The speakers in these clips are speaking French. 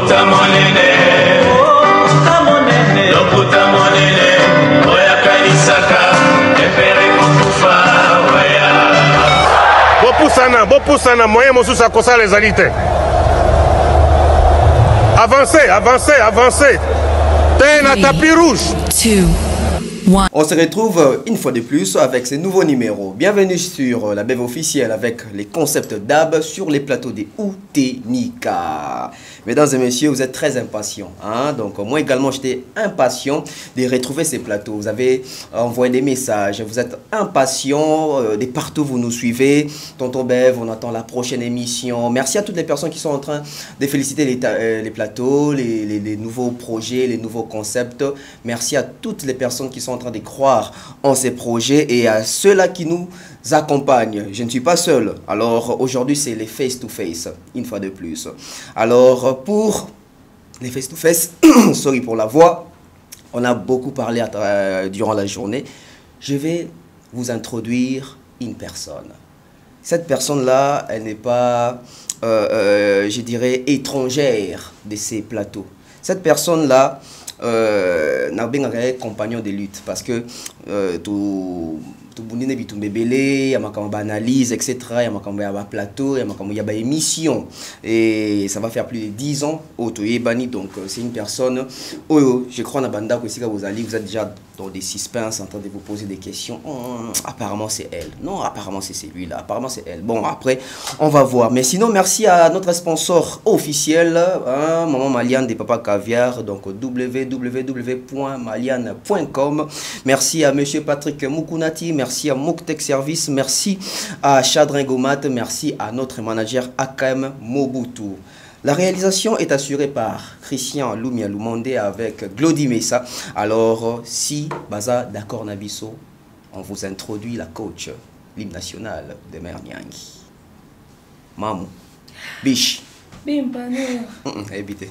Lokuta monene, lokuta monene, oya kanisaka, epere kokufa, oya. Bopusana, moyen mosusa kosa les alités. Avancez. T'es un tapis rouge. 2, 1. On se retrouve une fois de plus avec ce nouveau numéro. Bienvenue sur la BEV officielle avec les concepts d'AB sur les plateaux des Outenika. Mesdames et messieurs, vous êtes très impatients. Hein? Donc moi également, j'étais impatient de retrouver ces plateaux. Vous avez envoyé des messages, vous êtes impatients, de partout vous nous suivez. Tonton Bev, on attend la prochaine émission. Merci à toutes les personnes qui sont en train de féliciter les plateaux, les nouveaux projets, les nouveaux concepts. Merci à toutes les personnes qui sont en train de croire en ces projets et à ceux-là qui nous accompagnent. Je ne suis pas seul. Alors aujourd'hui, c'est les face-to-face, une fois de plus. Alors pour les face-to-face, sorry pour la voix, on a beaucoup parlé durant la journée. Je vais vous introduire une personne. Cette personne-là, elle n'est pas, je dirais, étrangère de ces plateaux. Cette personne-là, n'a bien un compagnon de lutte parce que tout bundine bitumbebele ya makambo analyse etc ya makambo ya plateau ya makambo ya émission et ça va faire plus de 10 ans otoyebani donc c'est une personne je crois na banda que si vous êtes déjà dans des suspens en train de vous poser des questions. Apparemment c'est elle, non apparemment c'est celui-là, apparemment c'est elle. Bon après on va voir, mais sinon merci à notre sponsor officiel Maman Maliane des Papa Caviar, donc www.maliane.com. merci à monsieur Patrick Mukunati, merci à Moktech Service, merci à Chadrin Gomat, merci à notre manager Akam Mobutu. La réalisation est assurée par Christian Lumia Lumande avec Glody Messa. Alors, si Baza d'accord Nabiso, on vous introduit la coach, l'hymne national de Mère Nyangi. Mamou. Biche. Bimpano. Évitez.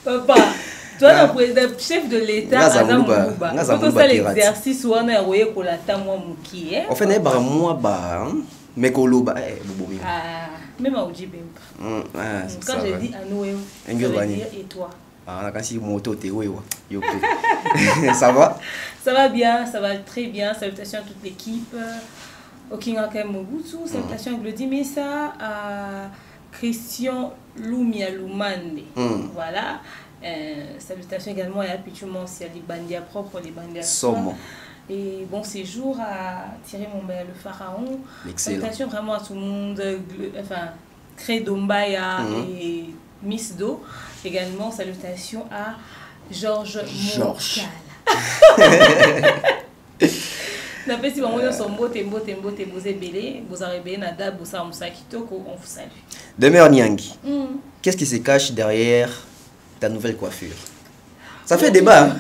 Papa, toi, le chef de l'État, quand on fait l'exercice, on a envoyé pour la tamwa mouki. On fait un moi, mais koloba, même à Ojibimpa. Quand je dis à Noé, ça veut dire et toi. Quand si moto t'es ça va? Ça va bien, ça va très bien. Salutations à toute l'équipe. Au Kingaka Mobutu, salutations à Glody Messa, à Christian Lumia Lumande. Voilà. Salutations également à Pichu Mansi, à les bandia propres, les bandia Somme. Et bon séjour à Thierry Mombaya le Pharaon. Salutations vraiment à tout le monde, enfin Credombaya et Miss Do. Également salutations à Georges Moukala. N'appelle si vous son mbote vous ébélé, vous arrivez nada bossa musakitoko, on vous salue. Demeure Nyangi. Qu'est-ce qui se cache derrière ta nouvelle coiffure? Ça fait débat. Hein?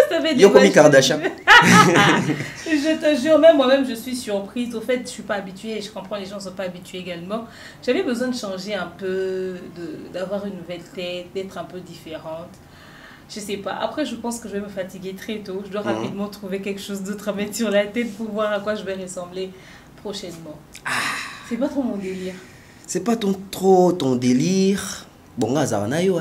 Ça fait débat. Yokomi Kardashian. Je te jure, même moi-même, je suis surprise. Au fait, je ne suis pas habituée. Je comprends, les gens ne sont pas habitués également. J'avais besoin de changer un peu, d'avoir une nouvelle tête, d'être un peu différente. Je sais pas. Après, je pense que je vais me fatiguer très tôt. Je dois rapidement trouver quelque chose d'autre à mettre sur la tête pour voir à quoi je vais ressembler prochainement. C'est pas trop mon délire. C'est pas trop ton délire. Bon, Azarna, yo.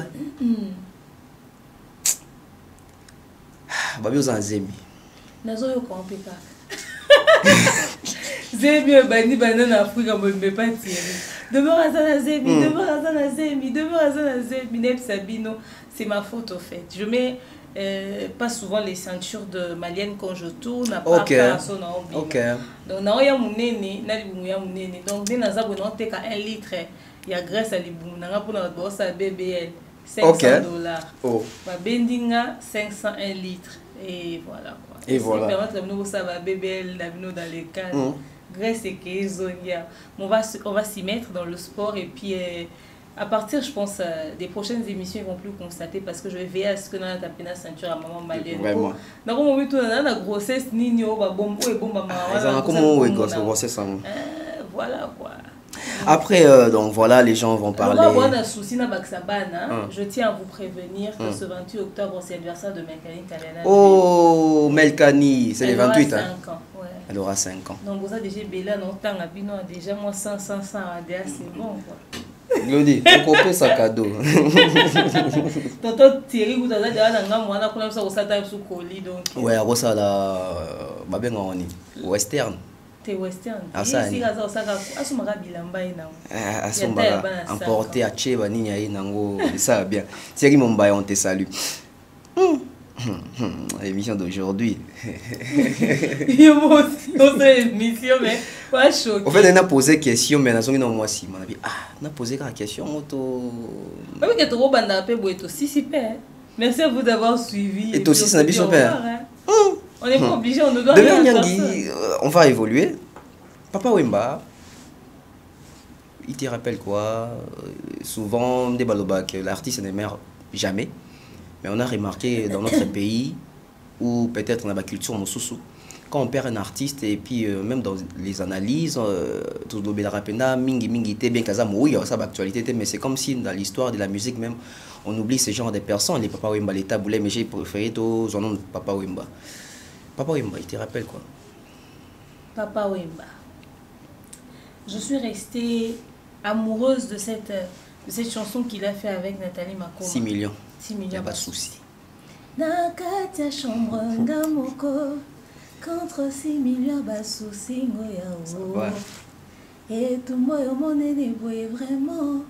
Babi aux Zemi. Nazo yo compé pas. Zemi bani banana Afrique me me pas tirer. Demeure à Zemi, demeure à Zemi, demeure à Zemi, Nep Sabino, c'est ma faute au fait. Je mets pas souvent les ceintures de malienne quand je tourne à part son envie. Donc na ya munene, na libumu ya munene. Donc dès naza bono te ka 1 litre, il y a graisse à libumu na pour na bossa BBL. $500. Ma bendinga 501 litres. Et voilà quoi. Et voilà. Ça va BBL dans les cannes. Grèce et Kézonia. On va s'y mettre dans le sport et puis à partir, je pense, des prochaines émissions, ils vont plus constater parce que je vais veiller à ce que dans la tapée la ceinture à maman malienne. Vraiment. Donc on va mettre la grossesse nino ba bombo et bomba maman. Comment grossesse ça. Voilà quoi. Après, donc voilà, les gens vont parler. Je tiens à vous prévenir que ce 28 octobre, c'est l'anniversaire de Melkani Kaliana. Oh, Melkani, c'est les 28 ans. Elle aura 5 ans. Donc vous avez déjà Bella, non, déjà moi 100, c'est bon quoi. Glody, on coupe sac à dos. Tonton Thierry, vous avez déjà un gars, moi, on a ça au satin sous colis, donc. Ouais, à ça la, bah bien on est western. T'es western. Ah ça. Si ça ça ça ça m'a bilamba ina. Ah ça m'a emporté à Cheba ni ya nango, ça bien. Thierry Mombaye, on te salue. L'émission d'aujourd'hui. Yo moi aussi, on fait l'émission mais pas choqué. En fait, on a posé question mais na zongi na moi si, on a dit on a posé la question auto. Même que trop banda pe boeto si super. Merci à vous d'avoir suivi. Et toi aussi c'est un bichon père. On n'est pas obligé, on ne doit rien faire. On va évoluer. Papa Wemba, il te rappelle quoi? Souvent, des baloba que l'artiste ne meurt jamais. Mais on a remarqué dans notre pays, ou peut-être dans la culture, quand on perd un artiste, et puis même dans les analyses, tout le monde mingi bien kaza oui, ça actualité, mais c'est comme si dans l'histoire de la musique même, on oublie ce genre de personnes. Les Papa Wemba, les taboulets, mais j'ai préféré tout son nom de Papa Wemba. Papa Wemba, il te rappelle quoi? Papa Wemba. Je suis restée amoureuse de cette chanson qu'il a fait avec Nathalie Makoma. 6 millions. 6 millions. Il n'y a pas de souci. Nakatia chambre ngamoko contre 6 millions basousi ngoyao. Et tout moyo monene boye vraiment.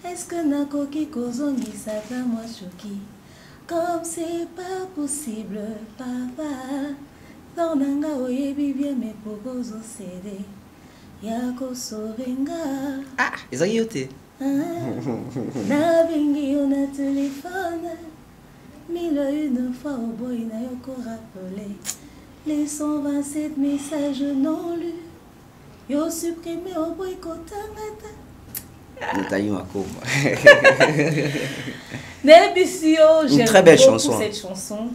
Est-ce que nakoki kozongi sata moi choki? Comme c'est pas possible, papa. Dans nanga oyebi bien mais pokozo cédé. Yako sorenga. Ah, ils ont yoté. Na bingi on a téléphone. 1001 fois au boy na yoko rappelé. Les 127 messages non lus. Yo supprimé au boy kotangata. Nathalie Makoma. Une très belle chanson. Cette chanson.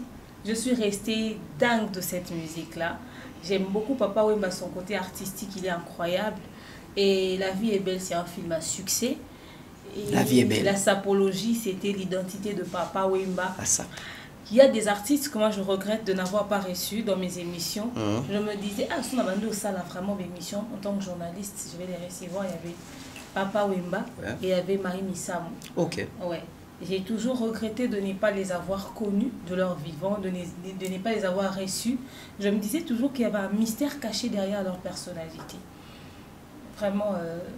Je suis restée dingue de cette musique-là. J'aime beaucoup Papa Wemba, son côté artistique, il est incroyable. Et La vie est belle, c'est un film à succès. Et La vie est belle. La sapologie, c'était l'identité de Papa Wemba. Ah, ça. Il y a des artistes que moi je regrette de n'avoir pas reçus dans mes émissions. Je me disais, ah, si on a vendu au salle vraiment d'émissions, en tant que journaliste, je vais les recevoir. Il y avait Papa Wemba et il y avait Marie Missamou. Ok. Ouais. J'ai toujours regretté de ne pas les avoir connus de leur vivant, de ne pas les avoir reçus. Je me disais toujours qu'il y avait un mystère caché derrière leur personnalité. Vraiment,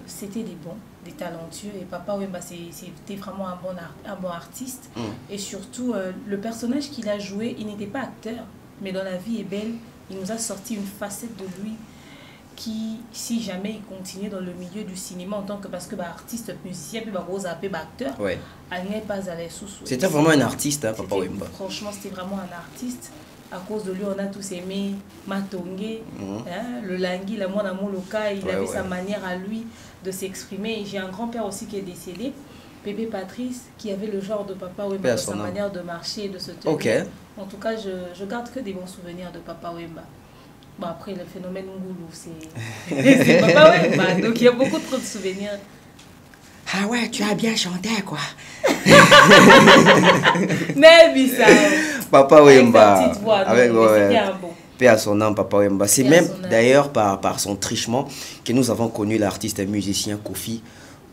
c'était des bons, des talentueux. Et Papa Wemba, c'était vraiment un bon artiste. Et surtout, le personnage qu'il a joué, il n'était pas acteur. Mais dans La vie est belle, il nous a sorti une facette de lui qui, si jamais il continuait dans le milieu du cinéma en tant que, parce que artiste, musicien, puis acteur, ouais. Elle n'est pas à l'aise sous. C'était vraiment un artiste, hein, Papa Wemba. Franchement, c'était vraiment un artiste. À cause de lui, on a tous aimé Matongé, le Langui, la moine amour local. Il avait sa manière à lui de s'exprimer. J'ai un grand-père aussi qui est décédé, Pépé Patrice, qui avait le genre de Papa Wemba, sa manière de marcher et de se tenir. Okay. En tout cas, je garde que des bons souvenirs de Papa Wemba. Bon, après, le phénomène Ngoulou, c'est Papa Wemba. Donc, il y a beaucoup trop de souvenirs. Ah ouais, tu as bien chanté, quoi. Mais bizarre. Papa Wemba. Avec sa petite voix. Avec, c'était un bon. Paix à son nom, Papa Wemba. C'est même d'ailleurs par son trichement que nous avons connu l'artiste et musicien Kofi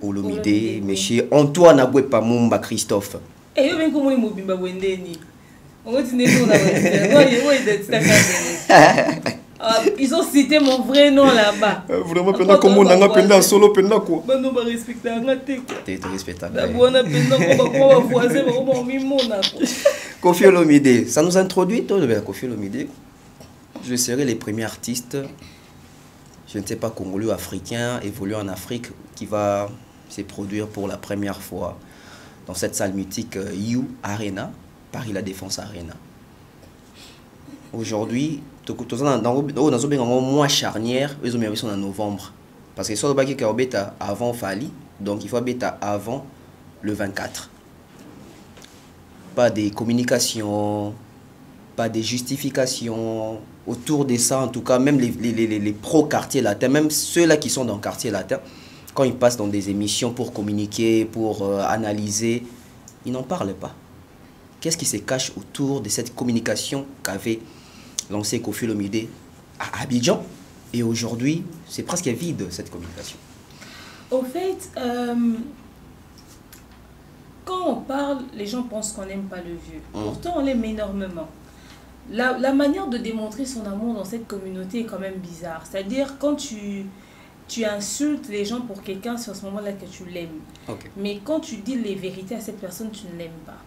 Olomide, monsieur Antoine Abouepa Mumba Christophe. Et il y a un peu de Wendeni. Ils ont cité mon vrai nom là-bas. Vraiment, pendant comme on a pendant solo pendant quoi. Ben non, pas respecter un gâteau. T'es respectable. D'abord, on a pendant voisin, on mis mon Kofi Olomide, ça nous introduit, toi, le Kofi Olomide. Je serai les premiers artistes, je ne sais pas, congolais ou africains, évoluant en Afrique, qui va se produire pour la première fois dans cette salle mythique You Arena, Paris La Défense Arena. Aujourd'hui, dans le mois charnière, ils ont mis en novembre. Parce que sur le bac avant Fali, donc il faut bêta avant le 24. Pas de communication, pas de justification autour de ça. En tout cas, même les pro-quartiers latins, même ceux-là qui sont dans le quartier latin, quand ils passent dans des émissions pour communiquer, pour analyser, ils n'en parlent pas. Qu'est-ce qui se cache autour de cette communication qu'avait lancé Kofi Olomide à Abidjan? Et aujourd'hui, c'est presque vide, cette communication. Au fait, quand on parle, les gens pensent qu'on n'aime pas le vieux. Pourtant, on l'aime énormément. La manière de démontrer son amour dans cette communauté est quand même bizarre. C'est-à-dire, quand tu insultes les gens pour quelqu'un, c'est à ce moment-là que tu l'aimes. Okay. Mais quand tu dis les vérités à cette personne, tu ne l'aimes pas.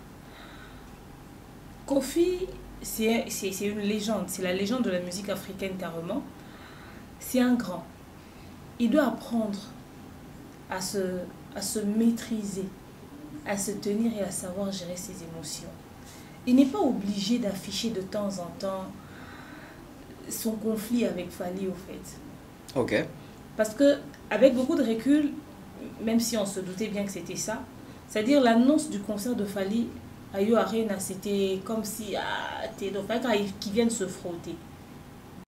Kofi, c'est une légende. C'est la légende de la musique africaine carrément. C'est un grand. Il doit apprendre à se maîtriser, à se tenir et à savoir gérer ses émotions. Il n'est pas obligé d'afficher de temps en temps son conflit avec Fally, au fait. Ok. Parce que, avec beaucoup de recul, même si on se doutait bien que c'était ça, c'est-à-dire l'annonce du concert de Fally à Yo Arena, c'était comme si, qui viennent se frotter.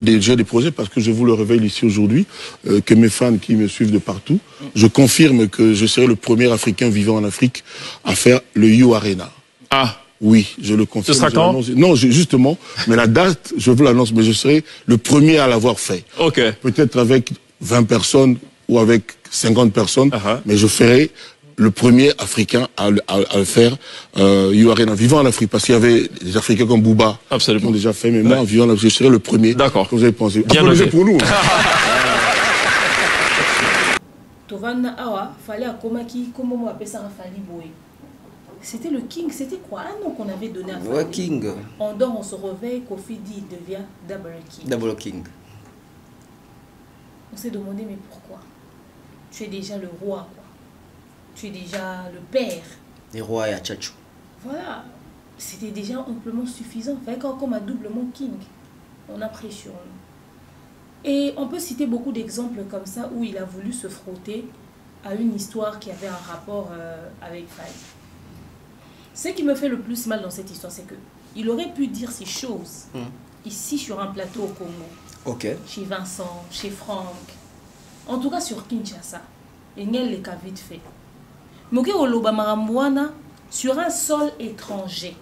J'ai des projets parce que je vous le révèle ici aujourd'hui, que mes fans qui me suivent de partout, je confirme que je serai le premier Africain vivant en Afrique à faire le Yo Arena. Ah. Oui, je le confirme. Ce sera quand? Non, justement, mais la date, je vous l'annonce, mais je serai le premier à l'avoir fait. Ok. Peut-être avec 20 personnes ou avec 50 personnes, mais je ferai le premier Africain à le faire, Yo Arena, vivant en Afrique, parce qu'il y avait des Africains comme Booba qui ont déjà fait, mais moi, vivant en Afrique, je serai le premier. D'accord. Vous avez pensé. Bien noté pour nous. Tovana Awa, fallait à Komaki, comment on appelle ça, Fally Boy. C'était le King, c'était quoi un nom qu'on avait donné à Fally. Ouais, King. On dort, on se réveille, Kofi dit, il devient Double King. Double King. On s'est demandé, mais pourquoi? Tu es déjà le roi, quoi. Tu es déjà le père. Les rois et Tchatchou. Voilà. C'était déjà amplement suffisant. Fait comme un doublement King. On a pris sur nous. Et on peut citer beaucoup d'exemples comme ça où il a voulu se frotter à une histoire qui avait un rapport avec Fally. Ce qui me fait le plus mal dans cette histoire, c'est que il aurait pu dire ces choses ici sur un plateau au Congo. Ok. Chez Vincent, chez Franck. En tout cas sur Kinshasa. Et Niel les cas vite fait. Moké Oloba Maramouana sur un sol étranger.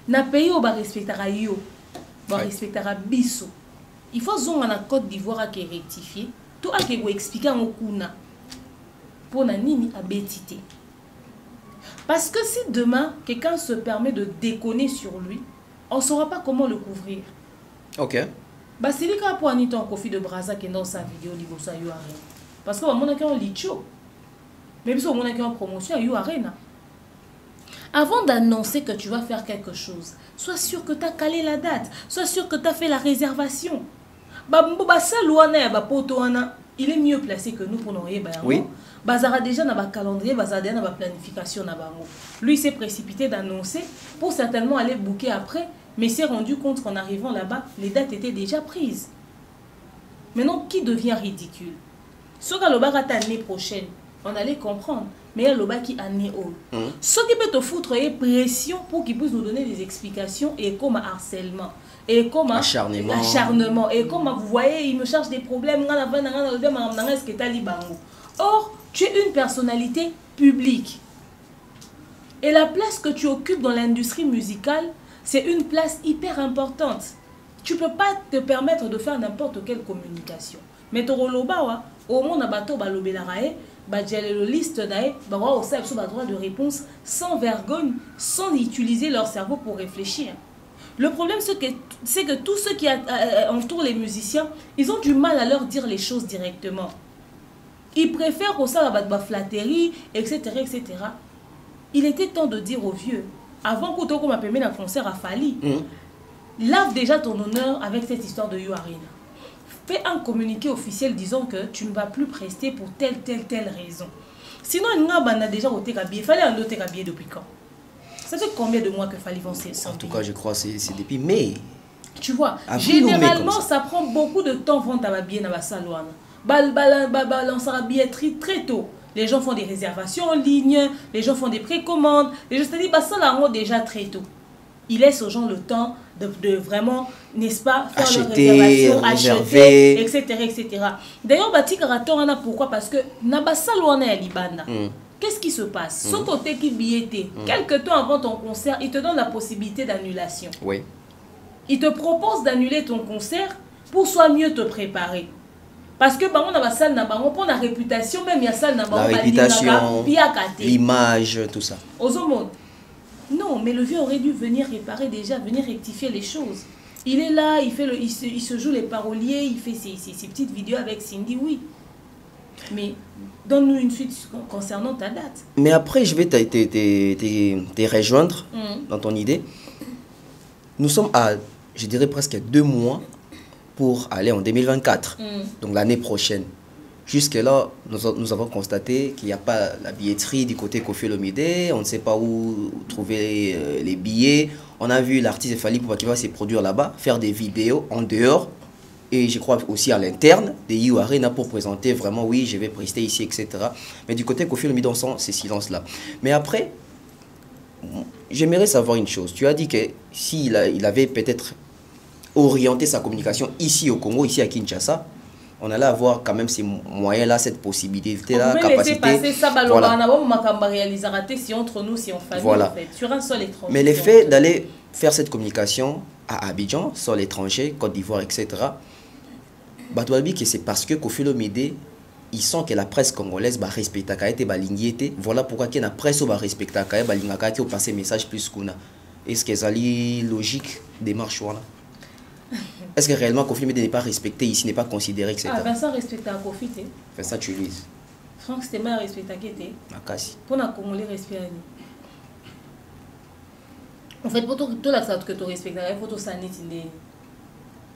Na pays où ba respectera yo, ba respectera biso. Il faut zonga na Côte d'Ivoire qui est rectifié. Tout a qui expliquer en kuna. Pour na nini a bétité. Parce que si demain quelqu'un se permet de déconner sur lui, on ne saura pas comment le couvrir. Ok. Bah c'est le cas pour Anita en Kofi de Braza qui est dans sa vidéo Libosa Yo Arena. Parce que mon a en licho. Même si on a en promotion à Yo Arena. Avant d'annoncer que tu vas faire quelque chose, sois sûr que tu as calé la date, sois sûr que tu as fait la réservation. Il est mieux placé que nous pour nous. Oui. Bazara déjà dans le calendrier, Bazara déjà dans la planification. Lui s'est précipité d'annoncer pour certainement aller booker après, mais s'est rendu compte qu'en arrivant là-bas, les dates étaient déjà prises. Maintenant, qui devient ridicule? Ce que l'Oba l'année prochaine, on allait comprendre, mais il y a l'Oba qui année haut. Ce qui peut te foutre est pression pour qu'il puisse nous donner des explications et comme harcèlement. Et comme acharnement. Et comme vous voyez, il me cherche des problèmes. Or, tu es une personnalité publique. Et la place que tu occupes dans l'industrie musicale, c'est une place hyper importante. Tu ne peux pas te permettre de faire n'importe quelle communication. Mais tu au monde liste droit de réponse sans vergogne, sans utiliser leur cerveau pour réfléchir. Le problème, c'est que tous ceux qui entourent les musiciens, ils ont du mal à leur dire les choses directement. Ils préfèrent qu'on s'en la flatterie, etc., etc. Il était temps de dire aux vieux, avant qu'on m'a permis un concert à Fally, lave déjà ton honneur avec cette histoire de Yo Arena. Fais un communiqué officiel disant que tu ne vas plus prester pour telle raison. Sinon, il a déjà ôté Gabier. Il fallait un autre Gabier depuis quand? Ça fait combien de mois que Fally vont s'en En tout cas, je crois que c'est depuis mai. Tu vois, généralement, ça prend beaucoup de temps avant ta billet dans la salon. Balance la billetterie très tôt. Les gens font des réservations en ligne, les gens font des précommandes. Les gens se disent, ça là, déjà très tôt. Il laisse aux gens le temps de vraiment, n'est-ce pas, faire leurs réservations, acheter, etc. etc. D'ailleurs, Bati Karator, pourquoi? Parce que Nabassa Louane à Libanda. Qu'est-ce qui se passe? Son côté qui billetté, quelques temps avant ton concert, il te donne la possibilité d'annulation. Oui. Il te propose d'annuler ton concert pour soit mieux te préparer. Parce que bango na ba salle na bango pour la réputation même il y a salle na bango la réputation, l'image, tout ça. Ozomon. Non, mais le vieux aurait dû venir réparer déjà, venir rectifier les choses. Il est là, il se joue les paroliers, il fait ses petites vidéos avec Cindy, oui. Mais donne-nous une suite concernant ta date. Mais après, je vais te rejoindre dans ton idée. Nous sommes à, je dirais presque 2 mois pour aller en 2024, donc l'année prochaine. Jusque-là, nous avons constaté qu'il n'y a pas la billetterie du côté Koffi Olomide, on ne sait pas où trouver les billets. On a vu l'artiste Fally Ipupa qui va se produire là-bas, faire des vidéos en dehors, et je crois aussi à l'interne de You Arena pour présenter vraiment, oui, je vais prester ici, etc. Mais du côté Koffi Olomide, on sent ces silences-là. Mais après, j'aimerais savoir une chose. Tu as dit que s'il avait peut-être orienté sa communication ici au Congo, ici à Kinshasa, on allait avoir quand même ces moyens-là, cette possibilité-là, capacité. On peut laisser passer ça, voilà. Si entre nous, si on fait voilà. En fait, sur un seul étranger. Mais le fait d'aller faire cette communication à Abidjan, sur l'étranger, Côte d'Ivoire, etc., Batouabi, que c'est parce que Koffi Olomide, ils sentent que la presse congolaise va respecter la ligne. Voilà pourquoi la presse va respecter la ligne qui a passé message plus qu'on a. Est-ce que c'est logique démarche là? Est-ce que réellement Koffi Olomide n'est pas respecté ici, n'est pas considéré, etc. Ah, Vincent respecte à Koffi. Vincent, tu lis. Franck, c'était mal respecté à Kété. Pour la Congolais respecter. En fait, pour tout la que tu respectes, il faut que tu t'en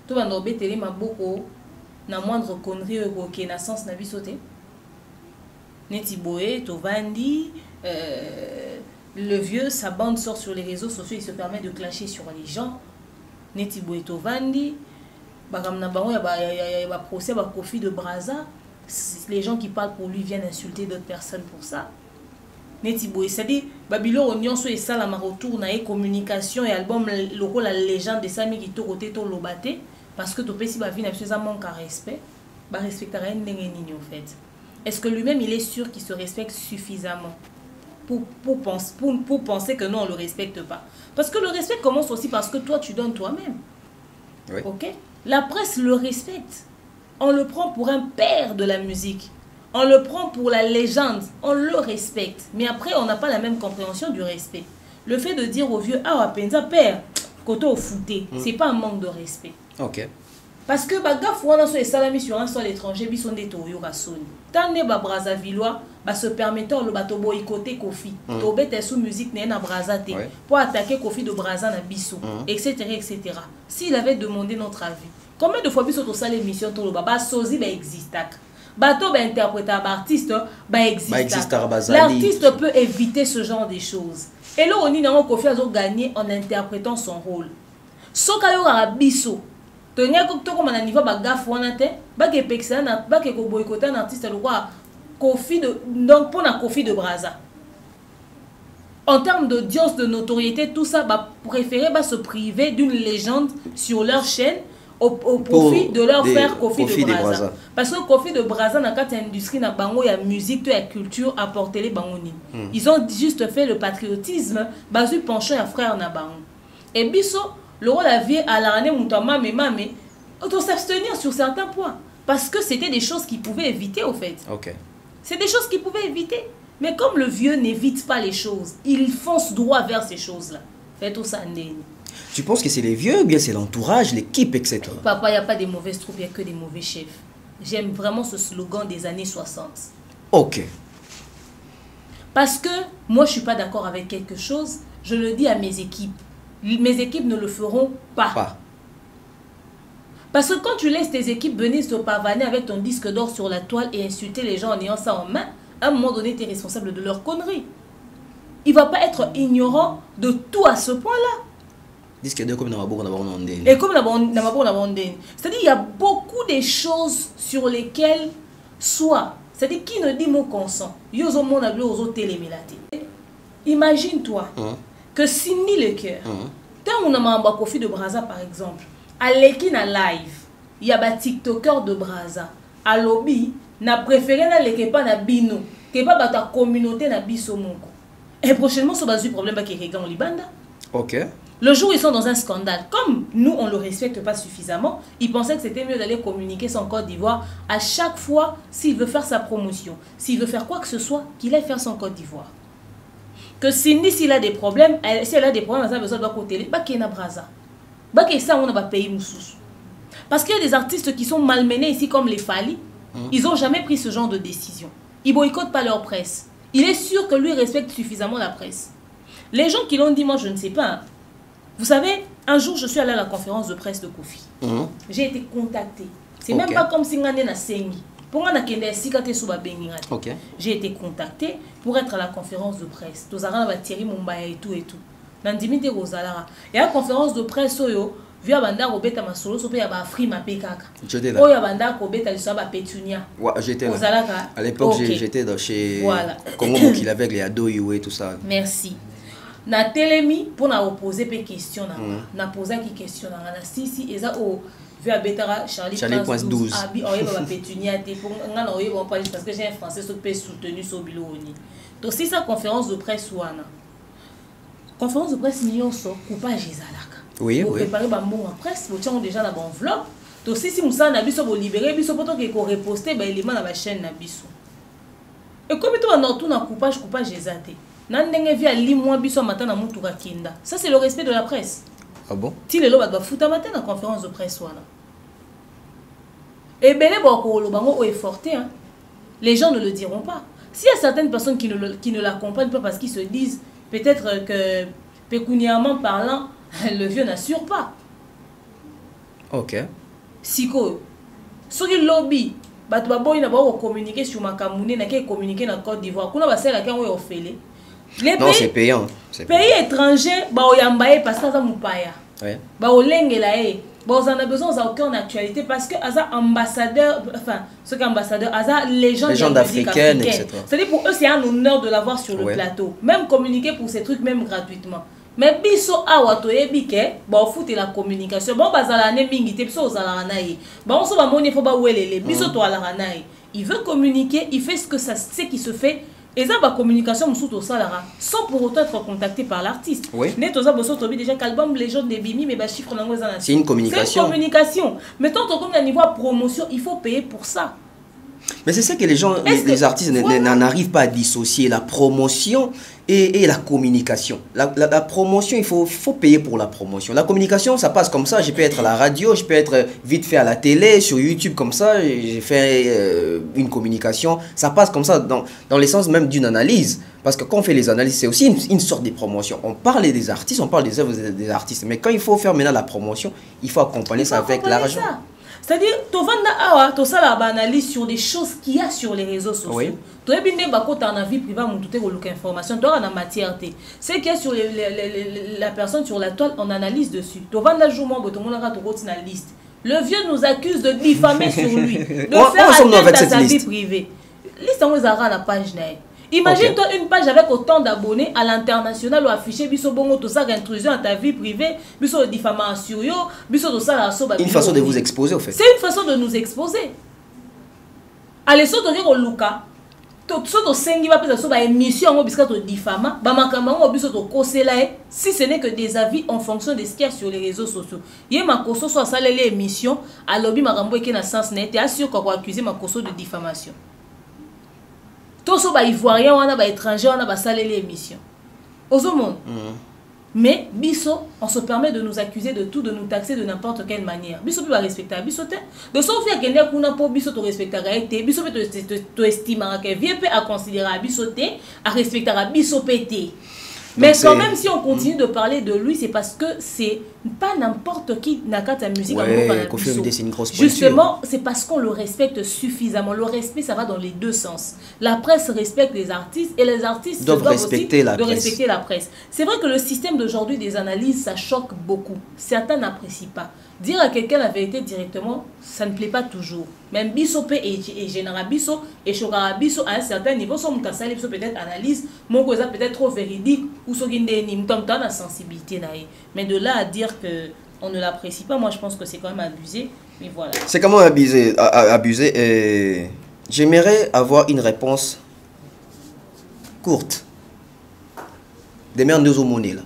tu vas nous bêter ma beaucoup na moindre connerie qui est na sens na bisoté. Neti boé, to vandi, le vieux, sa bande sort sur les réseaux sociaux, il se permet de clasher sur les gens. Neti boé to vandi, bagam na bango ya ba procès ba Koffi de Brazza, les gens qui parlent pour lui viennent insulter d'autres personnes pour ça. Neti boé, c'est-à-dire Babylone Union so et ça la retour na communication et album local la légende de Sami qui to côté to lobaté. Parce que tu peux si vie n'a pas manque à respect, bah respecterait une en fait. Est-ce que lui-même il est sûr qu'il se respecte suffisamment pour penser que non on le respecte pas? Parce que le respect commence aussi parce que toi tu donnes toi-même. Oui. Ok? La presse le respecte. On le prend pour un père de la musique. On le prend pour la légende. On le respecte. Mais après on n'a pas la même compréhension du respect. Le fait de dire au vieux ah penza père koto fouté, c'est pas un manque de respect. Ok. Parce que bagaf wana so esalami sur un sol étranger biso nde to yoka soni. Tande ba Brazzavillois ba se permettant le bato boycotter Koffi. To bete sous musique na Brazza te pour attaquer Koffi de Brazza na biso, etc. etc. S'il avait demandé notre avis. Combien de fois biso to sale émission to ba sozi ba existak. Bato ba interpréter ba artiste ba existak. L'artiste peut éviter ce genre de choses. Et là on dit non Koffi a gagné en interprétant son rôle. Soka yo ga biso tenir comme un niveau bagaf wana te ba ke pexana na ba ke ko boycotter un artiste le roi Koffi de donc pour la Koffi de Brazza. En termes d'audience, de notoriété, tout ça va préférer se priver d'une légende sur leur chaîne au profit de leur faire Koffi de Brazza. Parce que Koffi de Brazza na kati industrie na bango ya musique to ya culture apporter les bangoni. Ils ont juste fait le patriotisme basu penchant ya frère na bango. Et biso le roi la vie à l'année moutama mais auto s'abstenir sur certains points parce que c'était des choses qu'ils pouvaient éviter au fait. OK. C'est des choses qu'ils pouvaient éviter. Mais comme le vieux n'évite pas les choses, il fonce droit vers ces choses-là. Faites tout ça. Tu penses que c'est les vieux ou bien c'est l'entourage, l'équipe, etc. Papa, il n'y a pas de mauvaises troupes, il n'y a que des mauvais chefs. J'aime vraiment ce slogan des années 60. Ok. Parce que moi, je ne suis pas d'accord avec quelque chose, je le dis à mes équipes. Mes équipes ne le feront pas. Parce que quand tu laisses tes équipes venir se pavaner avec ton disque d'or sur la toile et insulter les gens en ayant ça en main, à un moment donné, tu es responsable de leur connerie. Il ne va pas être ignorant de tout à ce point-là. Disque d'or comme Namabo, et comme Namabo, c'est-à-dire il y a beaucoup de choses sur lesquelles soit, c'est-à-dire qui ne dit mon consent, imagine-toi que Cindy le cœur, tant on a un Koffi de Brazza par exemple, à l'équipe live, il y a des TikTokers de Brazza, à lobby, na préféré na l'équipe na bino, que pas ta communauté na biso monko. Et prochainement, ça va être un problème qui est en Libanda. Ok. Le jour où ils sont dans un scandale, comme nous, on ne le respecte pas suffisamment, ils pensaient que c'était mieux d'aller communiquer son Côte d'Ivoire à chaque fois s'il veut faire sa promotion. S'il veut faire quoi que ce soit, qu'il aille faire son Côte d'Ivoire. Que Cindy, s'il a des problèmes, si elle a des problèmes, elle a besoin de côté, bah qu'il y a Braza. Bah qu'il ça, on a pays moussous. Parce qu'il y a des artistes qui sont malmenés ici, comme les Fali, ils n'ont jamais pris ce genre de décision. Ils boycottent pas leur presse. Il est sûr que lui respecte suffisamment la presse. Les gens qui l'ont dit, moi je ne sais pas. Hein. Vous savez, un jour je suis allée à la conférence de presse de Kofi. J'ai été contactée. C'est même pas comme si on a Sengi. J'ai été contactée pour être à la conférence de presse. Thierry Mumbaya et tout et tout. Et à la conférence de presse, via banda robeta masolo so pe ya ba frima pe kaka. Oh ya banda robeta le saba petunia. Ouais, j'étais là. À l'époque j'étais chez Congo Mokili avec les ado et tout ça. Merci. Na telemi pour na opposer pe question na poser qui question na si eza o via betara Charlie 12 abi oye ba petunia te pour ngana oye bon parce que j'ai un français so pe soutenu so biloni. Donc si sa conférence de presse wana. Conférence de presse nyonso coupage ezalaka. Oui, vous préparez bon presse, vous tiens déjà dans l'enveloppe. Donc si vous avez biso vous libérer biso pour que vous reposter ben élément dans la chaîne na biso. Et comme tout dans tout na coupage ezate. Nan ndenge via li mois biso matin na mutu ka kinda. Ça c'est le respect de la presse. Ah bon? Ti le lo ba futa matin na conférence de presse wana. Et belé boko lo bango o efforté hein. Les gens ne le diront pas. S'il y a certaines personnes qui ne la comprennent pas parce qu'ils se disent peut-être que pécuniairement parlant le vieux n'assure pas. Ok. Siko. Sur le lobby, batu baboy na ba communiquer sur Makamune na ke communiquer na Côte d'Ivoire. Kuna ba sela kan o fele. Non, c'est payant. Pays étrangers ba oyambaye parce que ça mupaya. Ouais. Ba olengela e. Ba on a besoin ça aucune actualité parce que asa ambassadeur enfin ce qu'ambassadeur asa légende africaine etc. C'est-à-dire pour eux c'est un honneur de l'avoir sur le plateau. Même communiquer pour ces trucs même gratuitement. Mais biso awa to ebike ba foot la communication bon bazala ne mingi te biso ozala naï ba on so ba moni fo ba welele biso to ala naï il veut communiquer il fait ce que ça c'est qui se fait et ça ba communication musu to salara sans pour autant être contacté par l'artiste ne to za boso to bi déjà qu'album légende de Bimi mais ba chiffre nango za na c'est une communication mais tant comme à niveau promotion il faut payer pour ça. Mais c'est ça que les gens, les artistes n'en arrivent pas à dissocier la promotion et la communication. La promotion, il faut payer pour la promotion. La communication, ça passe comme ça. Je peux être à la radio, je peux être vite fait à la télé, sur YouTube comme ça. J'ai fait une communication. Ça passe comme ça dans l'essence même d'une analyse. Parce que quand on fait les analyses, c'est aussi une sorte de promotion. On parle des artistes, on parle des œuvres des artistes. Mais quand il faut faire maintenant la promotion, il faut accompagner ça avec l'argent. C'est-à-dire, tu vas faire analyse sur des choses qu'il y a sur les réseaux sociaux. Tu vas faire une vie privée, tu as information, tu as une matière. C'est qu'il y a sur la personne sur la toile, on analyse dessus. Tu vas faire une liste. Le vieux nous accuse de diffamer sur lui, de faire atteinte à sa vie privée. Liste on a la page. Imagine-toi une page avec autant d'abonnés à l'international ou affiché biso bongo tout ça intrusion à ta vie privée, biso diffamation yo, biso tout ça la soba. Une façon de vous exposer au fait. C'est une façon de nous exposer. Allez soto ko luka. To soto sengi ba pesa soba émission ngo biska to diffama, ba makamba ngo biso to kosela si ce n'est que des avis en fonction de ce qu'il y a sur les réseaux sociaux. Yé makoso so salele émission, à lobby makambo eke na sens net et assure ko accuser makoso de diffamation. Tous les Ivoiriens, on a étrangers, on a salé l'émission. Aux monde. Mais biso, on se permet de nous accuser de tout, de nous taxer de n'importe quelle manière. Biso peut respecter biso te. De sauf qu'il y a quelqu'un qui n'a pas biso te respecter te, biso peut te estimer que vieux peut à considérer biso te, à respecter biso pété. Mais quand même, si on continue de parler de lui, c'est parce que c'est pas n'importe qui n'a qu'à ta musique. Justement, c'est parce qu'on le respecte suffisamment. Le respect, ça va dans les deux sens. La presse respecte les artistes et les artistes doivent respecter la presse. C'est vrai que le système d'aujourd'hui des analyses, ça choque beaucoup. Certains n'apprécient pas. Dire à quelqu'un la vérité directement, ça ne plaît pas toujours. Même biso et général biso et chokara biso à un certain niveau, son mutassali biso peut-être analyse, mon cause peut-être trop véridique ou so ginde ni mtamta na sensibilité nae. Mais de là à dire que on ne l'apprécie pas, moi je pense que c'est quand même abusé. Mais voilà. C'est quand même abusé et j'aimerais avoir une réponse courte. Des mères nous au monnaie là.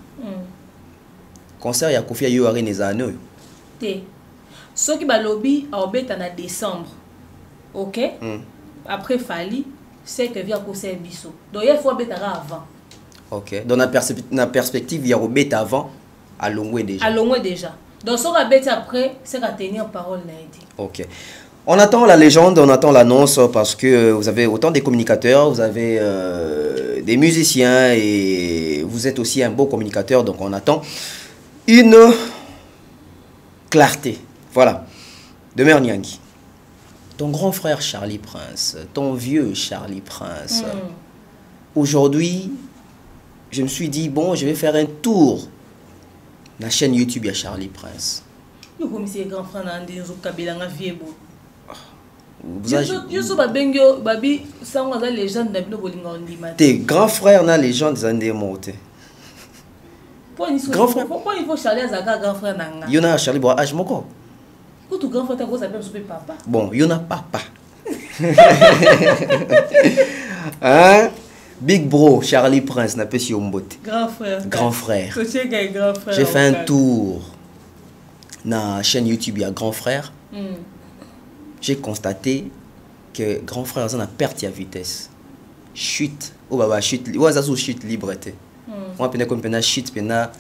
concert ya Kofi yo ari nezano Té. Ce qui va lobby en décembre. OK? Après Fali, c'est que via concert biso. Donc il faut betara avant. OK. Dans la perspective il y a robet avant à Longwe déjà. À Longwe déjà. Donc ce qu'on bet après, c'est à tenir parole là. OK. On attend la légende, on attend l'annonce parce que vous avez autant des communicateurs, vous avez des musiciens et vous êtes aussi un beau communicateur, donc on attend une clarté. Voilà. Demeure Nyangi. Ton grand frère Charlie Prince, ton vieux Charlie Prince. Aujourd'hui, je me suis dit, bon, je vais faire un tour. La chaîne YouTube à Charlie Prince. Nous comme si grand frère Nandi nous kabila nga viebo. Tes grands frères na légende des Andé monté. Grand frère. Pourquoi il faut Charlie Azaka grand frère nanga? Yona Charlie boa âge moko. Tout grand frère ta go s'appelle son papa. Bon, yona papa. Hein? Big bro Charlie Prince n'a pas si ombote. Grand frère. Grand frère. Grand frère. J'ai fait un tour na chaîne YouTube il y a grand frère. J'ai constaté que grand frère a perdu la vitesse. Chute. Oh baba chute. Ouais ça sous chute libre était. Moi pena comme pena chute pena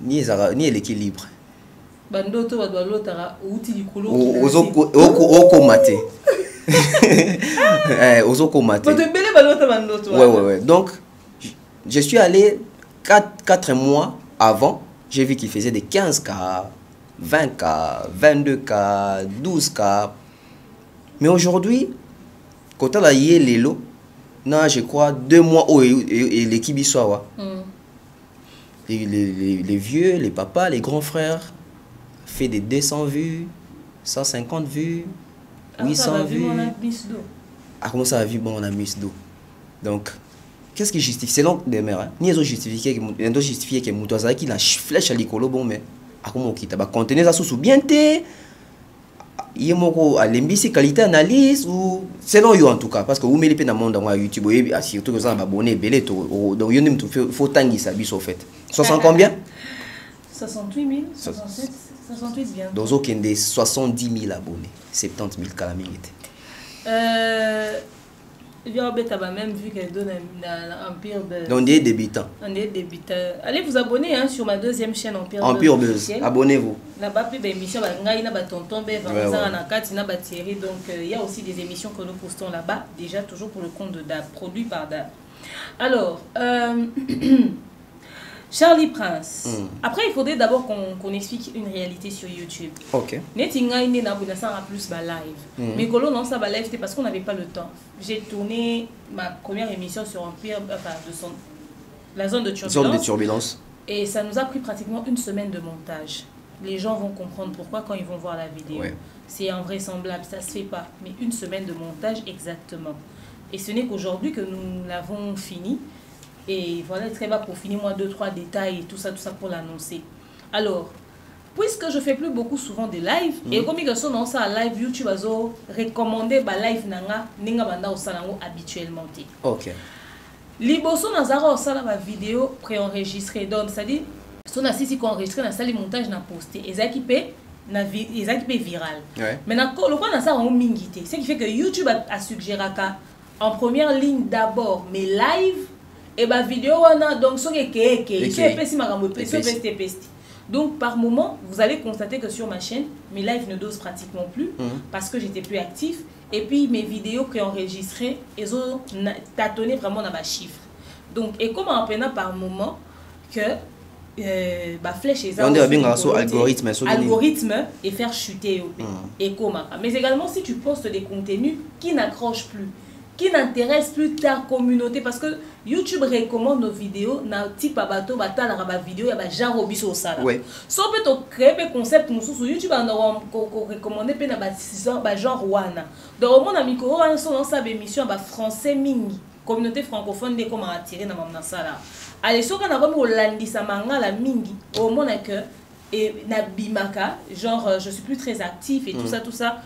ni l'équilibre. Bando to doit l'autre outil du colo. Oko maté. Oko maté. Ouais. Donc je suis allé 4 mois avant, j'ai vu qu'il faisait des 15K, 20K, 22K, 12K. Mais aujourd'hui, quand on a eu les lots, non, je crois 2 mois et l'équipe y soit. Les vieux, les papas, les grands frères fait des 200 vues, 150 vues, 800 vues. Ah, comment ça va vivre bon, on a mis d'eau. Donc, qu'est-ce qui justifie? C'est l'oncle des mères. Ni ils ont justifié que Moutouazaki qui la flèche à l'écolo, bon, mais à comment qui t'a contenir ça sous bien té. Il y a à l'embissé qualité analyse ou selon you en tout cas parce que vous mettez les dans monde dans YouTube et surtout que ça va abonner belé donc il y a faut tanguer ça bis au fait 60 combien 68 000 67 68 bien dans aucun des 70 000 abonnés 70 000 calamité il y a même vu qu'elle donne un Empire Buzz. Donc, on est débutant. Allez vous abonner hein, sur ma deuxième chaîne Empire Buzz. Abonnez-vous. Là-bas, il y a des émissions, donc il y a aussi des émissions que nous postons là-bas, déjà toujours pour le compte de DAB, produit par DAB. Alors, Charlie Prince. Après, il faudrait d'abord qu'on explique une réalité sur YouTube. Ok. Netinga ine na plus ba live. Mais Golo non ça ba live c'était parce qu'on n'avait pas le temps. J'ai tourné ma première émission sur Empire, enfin la zone de turbulence. Et ça nous a pris pratiquement 1 semaine de montage. Les gens vont comprendre pourquoi quand ils vont voir la vidéo. Ouais. C'est invraisemblable, ça se fait pas. Mais 1 semaine de montage exactement. Et ce n'est qu'aujourd'hui que nous l'avons fini. Et voilà, très bas pour finir moi 2-3 détails et tout ça pour l'annoncer. Alors, puisque je fais plus beaucoup souvent des lives et comme ils sont dans ça live YouTube azo recommander ba live nanga ninga banda osalango habituellement té. OK. Liboso nazara osala ba vidéo préenregistrée donc c'est-à-dire son assisi qu'on enregistré na salle montage na posté ezakipé viral. Ouais. Maintenant le quoi na ça on mingité, ce qui fait que YouTube a suggéré en première ligne d'abord mes lives et ma vidéo wana donc so donc par moment vous allez constater que sur ma chaîne mes lives ne dosent pratiquement plus parce que j'étais plus actif et puis mes vidéos préenregistrées elles ont tâtonné vraiment dans ma chiffre donc et comme en prenant par moment que flèche et algorithme et faire chuter et comment mais également si tu postes des contenus qui n'accrochent plus qui n'intéresse plus ta communauté parce que YouTube recommande nos vidéos na type abato batala ba vidéo ya ba genre obiso sala. So peut to créer un concept sur YouTube on recommander pe na ba genre wana. Donc mon ami ko wana son sa émission ba français mingi communauté francophone de comment attirer na mamna sala. Allez so kana comme Hollandi sa manga la mingi au monde que et na bimaka genre je suis plus très actif et tout ça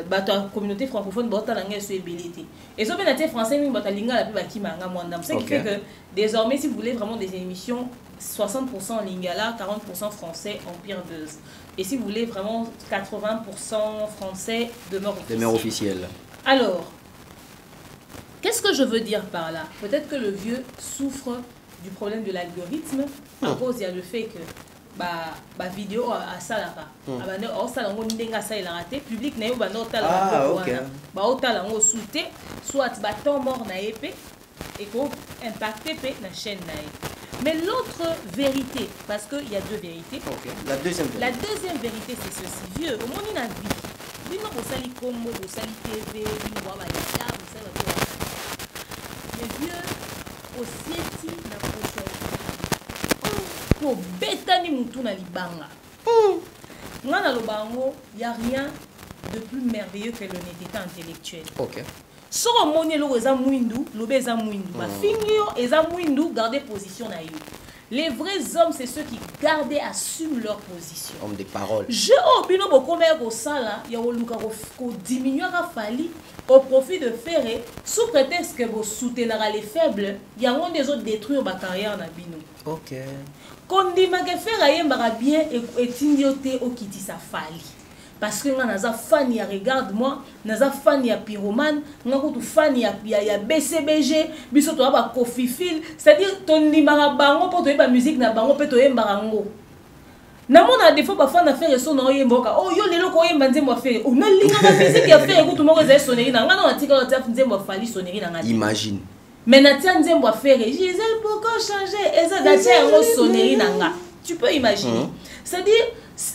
bah ta communauté francophone bota la ngé so ébélité et so bien français mi bota linga la pe bakimanga mwanda ce qui fait que désormais si vous voulez vraiment des émissions 60% lingala 40% français Empire Buzz et si vous voulez vraiment 80% français demeure officielle. Alors qu'est-ce que je veux dire par là? Peut-être que le vieux souffre du problème de l'algorithme à cause il y a le fait que bah vidéo à ça là bas abandé au ça lango ndenga ça il a raté public na yo bando tala ba otala ngo souté soit ba temps mort na épée et ko impacter pe na chaîne na. Mais l'autre vérité parce que il y a deux vérités. La deuxième vérité c'est ceci vieux au monde na vie bino ko sali combo ko sali TV bino ba ya ko sali mais vieux aussi na prochaine pour betani mutu na libanga. Ngana lobango, il y a rien de plus merveilleux que l'honnêteté intellectuelle. OK. So moni lo eza mwindu, lobe eza mwindu. Ba fingio eza mwindu, garder position na yo. Les vrais hommes c'est ceux qui gardent et assument leur position. Hommes de parole. Je obino bokome ko sala, ya oluka ko diminuer ka fali au profit de faire sous prétexte que vous soutenez les faibles, il y a un des autres détruire ma carrière na bino. OK. Kondima ke faire yembara bien et tinioté au kiti sa fali. Parce que naza fan ya regarde-moi, naza fan ya pyromane, ngakutu fan ya BCBG, biso to ba kofifil, c'est-à-dire ton limara bango pour to ba musique na bango pe to yembara ngo. Na mona des fois ba fan na faire son no yemboka. Oh yo lelo ko yemba nzembo faire. O na linga ba musique ya faire kutu moko za sonnerie na ngana na tika ta nzembo fali sonnerie na ngati. Imagine. Mais na tia nzembo faire, Gisèle pourquoi changer et ça datia ngo sonnerie na nga. Tu peux imaginer. C'est-à-dire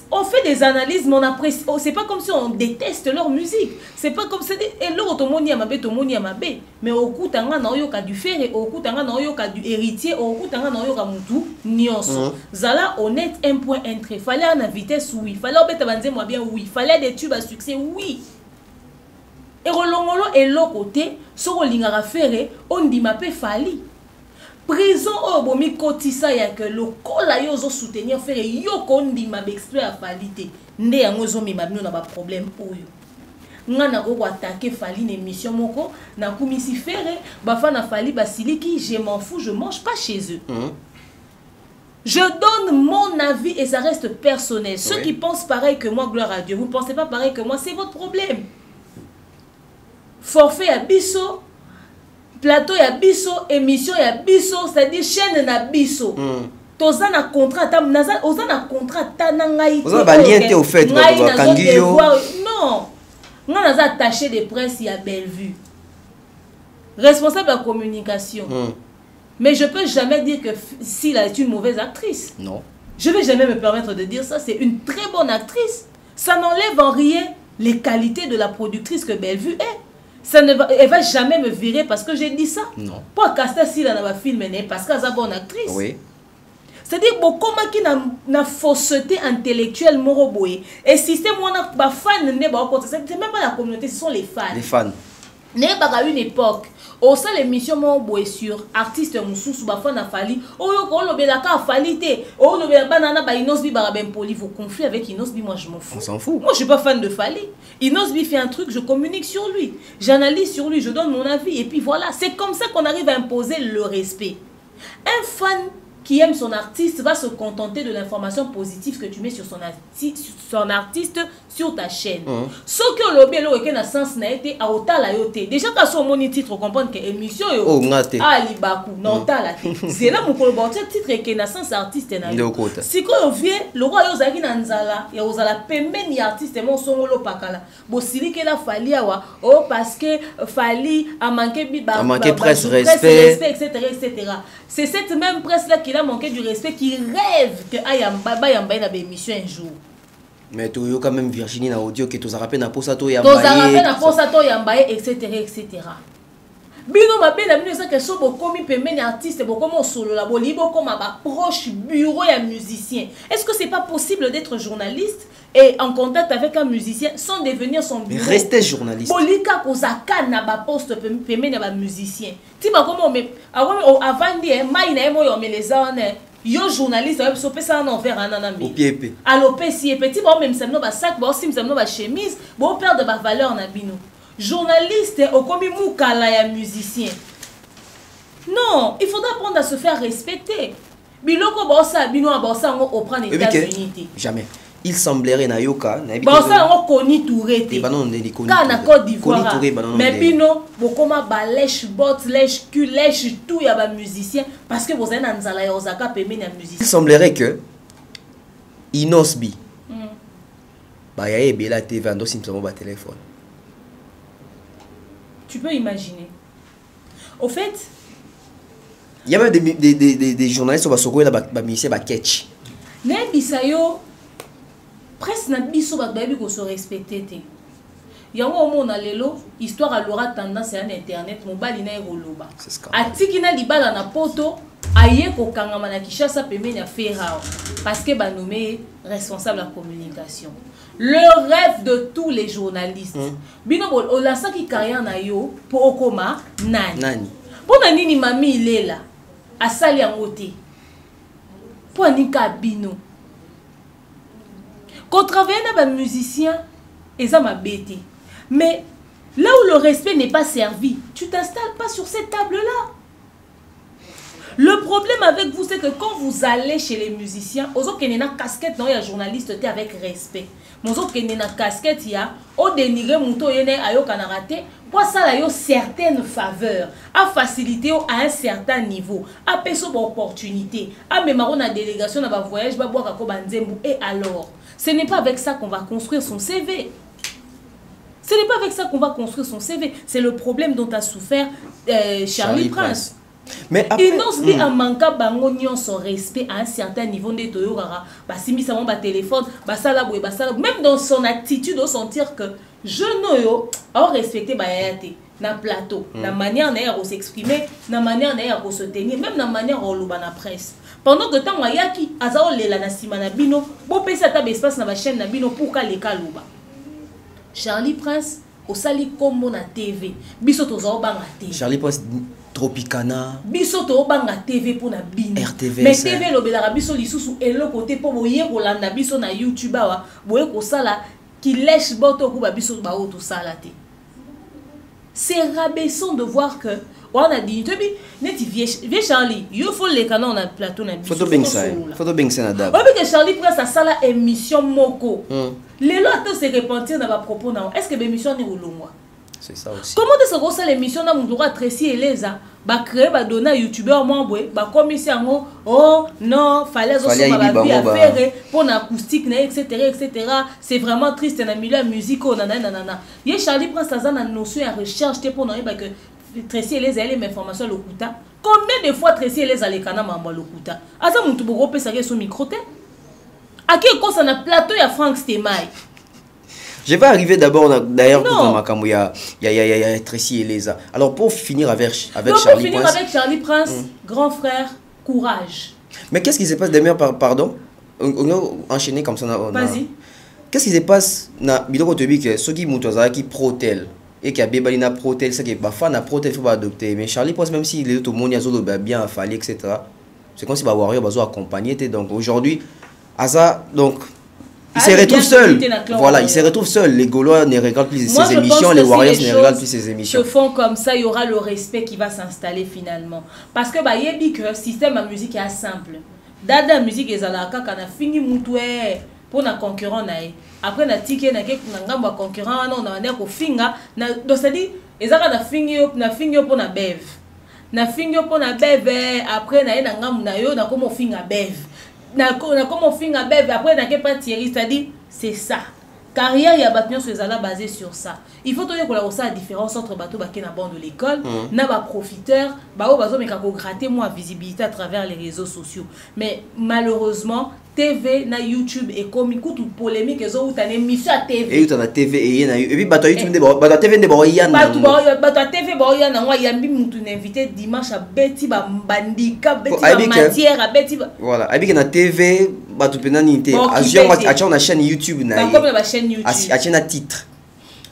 on fait des analyses, mais on apprécie. Oh, c'est pas comme si on déteste leur musique. C'est pas comme si et l'autre tomoni amabe, mais au coup tanga na oyoka du fer, au coup tanga na oyoka du héritier, au coup tanga na oyoka mutu nyonso. Zala honnête un point entrée. Fallait à la vitesse oui, fallait obeta banze moi bien oui, fallait des tubes à succès oui. Et rolongolo et l'autre côté, so lingara ferré, on dit mapé fali. Prison au bomi kotisa ya que le kola yo zo soutenir faire yo kondi ma expert à qualité nde yango zo mi mabino na ba problème oyo ngana ko attaquer fali une émission moko na kumisi faire ba fa na fali ba siliki je m'en fous je mange pas chez eux. Je donne mon avis et ça reste personnel. Ceux qui pensent pareil que moi, gloire à Dieu, vous pensez pas pareil que moi, c'est votre problème. Forfait à bisso, plateau ya biso, émission ya biso, c'est-à-dire chaîne na biso. Toza na contrat, oza na contrat tanangai. Oza ba lienté au fait ba kangio. Non. On a attaché des presse ya Bellevue. Responsable de la communication. Mais je peux jamais dire que Sylla est une mauvaise actrice. Non. Je vais jamais me permettre de dire ça, c'est une très bonne actrice. Ça n'enlève en rien les qualités de la productrice que Bellevue est. Ça ne va, elle va jamais me virer parce que j'ai dit ça. Non. Pour caster Sylla dans ma film, parce qu'elle est une bonne actrice. Oui. C'est-à-dire beaucoup qui na fausseté intellectuelle moroboé. Et système on a ba fan ne ba c'est même pas la communauté, ce sont les fans. Les fans. N'est pas à une époque. Au sein l'émission moroboé sur artiste mususu ba fan a fali. Oh yo ko lo bela ka falité. Oh lo bela banana ba Inosbi ba ben poli vous conflit avec Inosbi, moi je m'en fous. On s'en fout. Moi je suis pas fan de Fali. Inosbi fait un truc, je communique sur lui. J'analyse sur lui, je donne mon avis et puis voilà, c'est comme ça qu'on arrive à imposer le respect. Un fan qui aime son artiste va se contenter de l'information positive que tu mets sur son artiste sur ta chaîne. Ce que le bélo est un sens n'a été à autant la yoté. Déjà quand son mon titre comprendre que émission yo ah libaku non ta la c'est là mon collaborateur titre que na sens artiste na yo. Si quand on vient le roi yo zaki na nzala ya ozala pembeni artiste mon songolo pakala. Bo sili que la Fali awa oh parce que Fali a manqué biba presse respect etc. C'est cette même presse là qui a manqué du respect, qui rêve que Ayamba Yamba na émission un jour. Mais tu as quand même Virginie na audio que tu as rappelé na posato Yamba. Tu as rappelé na posato Yamba etc. Bino ma belle amie ça que so bokomi pemeni artiste bokomo solo la bolibo comme ma proche bureau ya musicien. Est-ce que c'est pas possible d'être journaliste et en contact avec un musicien sans devenir son bureau? Restez journaliste. Bolika kozaka na ba poste pemeni ba musicien. Ti ba komo me avant di mai na mo yo me les ans yo journaliste va so pesa en envers anana mi au pied alopé si petit bon même ça no ba sac bon si ça no ba chemise bon perdre ba valeur na bino journaliste au comme mukala ya musicien non il faudra apprendre à se faire respecter biloko bossa bino bossa ngo au prendre États-Unis jamais il semblerait na yoka na bossa ngo koni tourete banon de koni na Côte d'Ivoire mais bino bokoma ba lèche bot lèche cul lèche tout ya ba musicien parce que vous êtes na nzala ya ozaka pemeni ya musicien il semblerait que Inosbi ba ya ebela TV ando simplement ba téléphone. Tu peux imaginer. Au fait, il y a même des journalistes qui sont sortis là ba ministère ba catch. Na bisayo presque na biso ba baby ko se respecter te. Yango mo na lelo histoire alora tendance à internet mobali na ekoloba. Atiki na libala na poto aye ko kangama na Kinshasa pemeni ya Ferrao parce que ba nommé responsable de la communication. Le rêve de tous les journalistes. Bino bol la saki carrière na yo pour okoma nani. Pona nini mami ilela asali yangote. Pour nika bino. Quand travailler na ba musicien eza mabete. Mais là où le respect n'est pas servi, tu t'installes pas sur cette table-là. Le problème avec vous, c'est que quand vous allez chez les musiciens, ozo kenena casquette non ya journaliste te avec respect. Mozo kenena casquette ya o dénigrer muto yene ayo kanarate pour ça la yo certaines faveurs, à faciliter à un certain niveau, à peso opportunité, à même on a délégation na ba voyage ba boire ko banzembu et alors, ce n'est pas avec ça qu'on va construire son CV. Ce n'est pas avec ça qu'on va construire son CV. C'est le problème dont a souffert Charlie Prince. Mais après, il n'ose pas manquer bango son respect à un certain niveau de toyora ba simi sa ba téléphone ba sala boy ba sala même dans son attitude de sentir que je noyo a respecter ba yate na plateau na manière na ya s'exprimer na manière na ya se tenir même na manière o loba na presse pendant que tant yaki azao lela na sima na bino bo pesa ta espace na ba chaîne na bino pour ka leka loba Charlie Prince au sali kombo na TV biso tozo banga TV Charlie Prince Tropicana biso to banga TV pour na bino RTV mais TV lobela biso lisusu elo côté pour boye kolanda biso na YouTube wa boye ko sala qui lèche boto ko ba biso ba o to sala te. C'est rabaissant de voir que on a dit tu bi neti vieux Charlie il faut les canons na plateau na biso photo bengsa na dab obi que Charlie prend sa sala émission moko les lots se repentir na ba propos na est-ce que l'émission ni olongwa. C'est ça aussi. Comment est-ce que ça l'émission na mundura Tracy Eleza ba créer ba donner youtubeur mwambwe ba commissaire ngo oh non fallait aussi ba vie à faire pour na acoustique na etc. C'est vraiment triste na milieu musique on nanana. Ye Charlie prend ça na notion à recherche pour na ba que Tracy Eleza elle m'information lokuta. Combien de fois Tracy Eleza les kana mamba lokuta. Asa muntu bo pesa ke so micro te. Aki ko ça na plateau ya Frank Stemai. Je vais arriver d'abord d'ailleurs dans ma camou, il y a Tracy Eleza. Alors pour finir avec Charlie Prince. Pour finir avec Charlie Prince, grand frère, courage. Mais qu'est-ce qui se passe demain pardon? On a enchaîné comme ça. Vas-y. Qu'est-ce qui se passe na biloko tobi que ceux qui mutoza qui protel et qui a bébali na protel ça qui ba fan na protel faut pas adopter mais Charlie Prince même si les autres monde yazo bien affalé etc. C'est comme si ba warrior bazo accompagner donc aujourd'hui Asa donc il se retrouve seul. Voilà, il se retrouve seul. Les Gaulois ne regardent plus ses émissions, les Warriors ne regardent plus ses émissions. Se font comme ça, il y aura le respect qui va s'installer finalement. Parce que bah yebi que le système de musique est simple. Dada musique ezalaka kana fini mutwe pour na concurrent nae. Après na ticket na ke na ngamba concurrent na on a ko finga na donc ça dit ezaka na fingi pour na bev. Na fingi pour na bev après na ngamba na yo na komo finga bev. Na comme on finit à bébé après n'a pas Thierry c'est-à-dire c'est ça carrière ya batnion sur ezala basé sur ça il faut tenir que la aussi la différence entre bateau baké na bande de l'école na ba profiteur ba o bazo meka ko gratter moi visibilité à travers les réseaux sociaux mais malheureusement TV na YouTube et comme écoute polémique ezo ou ta émission à TV et tu na TV et puis bateau YouTube de bateau TV de boya na bateau TV boya na moi yambi mutu invité dimanche à beti ba bandika beti ba matière à beti voilà abi na TV bateau penani té action action na chaîne YouTube na comme la chaîne YouTube action na titre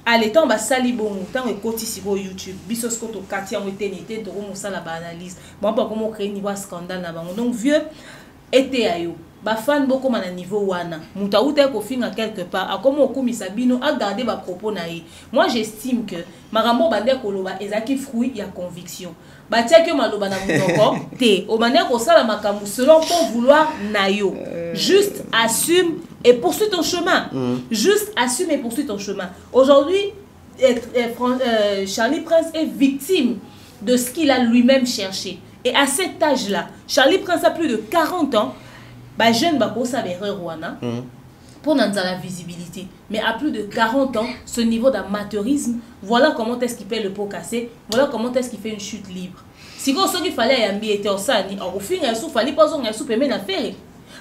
allez temps ba sali bon temps et côté sur YouTube biso ce que to katia on était to mo sala ba analyse bon pas comment créer niveau scandale na bango donc vieux été ayo ba fan boko mana niveau wana muta uta ko finga quelque part a comme okumisa bino a garder ba propos na ye. Moi j'estime que marambo bande koloba ezaki fruit ya conviction ba tia que maloba na munoko te o bande ko sala makamu selon pour vouloir na yo. Juste assume et poursuis ton chemin. Juste assume et poursuis ton chemin. Aujourd'hui Charlie Prince est victime de ce qu'il a lui-même cherché. Et à cet âge-là, Charlie Prince a plus de 40 ans. Bah, jeune, bah, pour ça, pour dans la visibilité. Mais à plus de 40 ans, ce niveau d'amateurisme, voilà comment est-ce qu'il fait le pot cassé, voilà comment est-ce qu'il fait une chute libre. Si vous savez qu'il fallait y aller au Sani, au fin, il fallait pas qu'on ait affaire.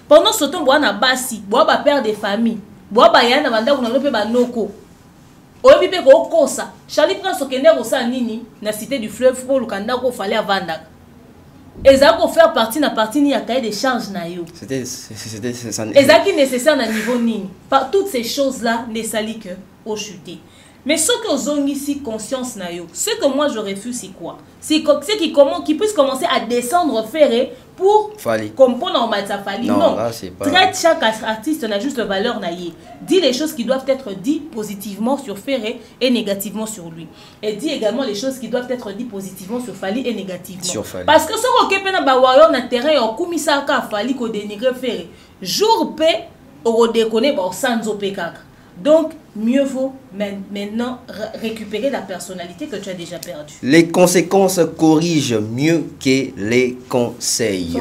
Pendant ce temps, on a bassi, on a père des familles, on a y a un noko. Oyebi pe ko kosa Charlie Prince okende ko sa nini na cité du fleuve pour le kanda ko fallait avanda ezako faire partie na partie ni ya cahier des charges na yo c'était ezaki nécessaire na niveau nini par toutes ces choses là ne sali que au chuter. Mais ce que ozongi ici conscience na yo, ce que moi je refuse c'est quoi? C'est qui puisse commencer à descendre ferré pour comprendre en matière ça Fali. Non, traite chaque artiste n'a juste valeur naïe. Dit les choses qui doivent être dites positivement sur Ferré et négativement sur lui. Et dit également les choses qui doivent être dites positivement sur Fali et négativement. Sur Fali. Parce que ce qu'on peut na bawayo na terrain au kumisa ka Fali ko dénigrer Ferré. Jour P au déconner ba sans opekaka. Donc, mieux vaut maintenant récupérer la personnalité que tu as déjà perdue. Les conséquences corrigent mieux que les conseils.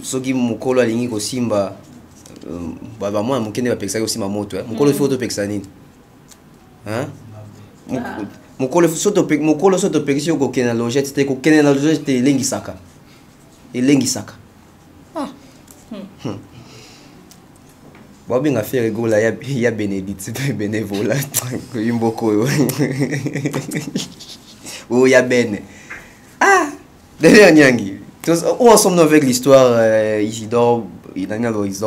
Ce qui m'a dit que Simba, moi, je ne sais pas si ma moto. Je ne sais pas si je Bobi nga fait rigola ya Bénédicte bénévolat imboko oh ya Ben ah derrière Nyangi où ensemble avec l'histoire Isidore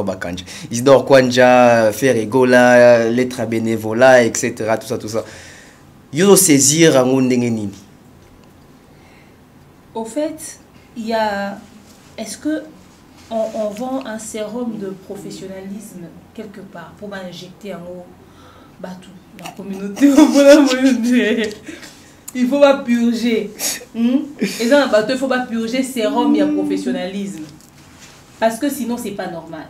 Bakanja Isidore Kwanja fait rigola lettre à bénévolat etc. tout ça yo saisir en ndenge nini. Au fait il y a est-ce que on vend un sérum de professionnalisme quelque part pour injecter un mot bateau dans la communauté. Il faut pas purger. Et dans un bateau, il faut pas purger sérum et professionnalisme. Parce que sinon, c'est pas normal.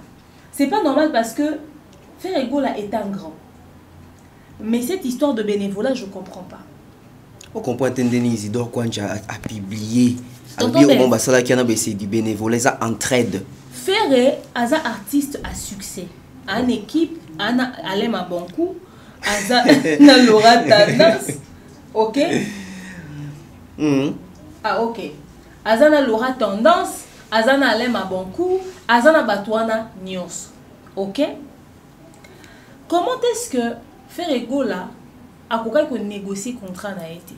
C'est pas normal parce que Ferregola est un grand. Mais cette histoire de bénévolat, je comprends pas. On comprend Isidore Kwanja a publié. C'est du bénévolat, ça entraide. Ferré, un artiste à succès, une équipe, Alem à bon coup, na Laura Tendance, ok? Ah ok. Azana Laura Tendance, Azana Alem à bon coup, Azana Batouana Nios, ok? Comment est-ce que Ferregola a négocié contrat n'a été?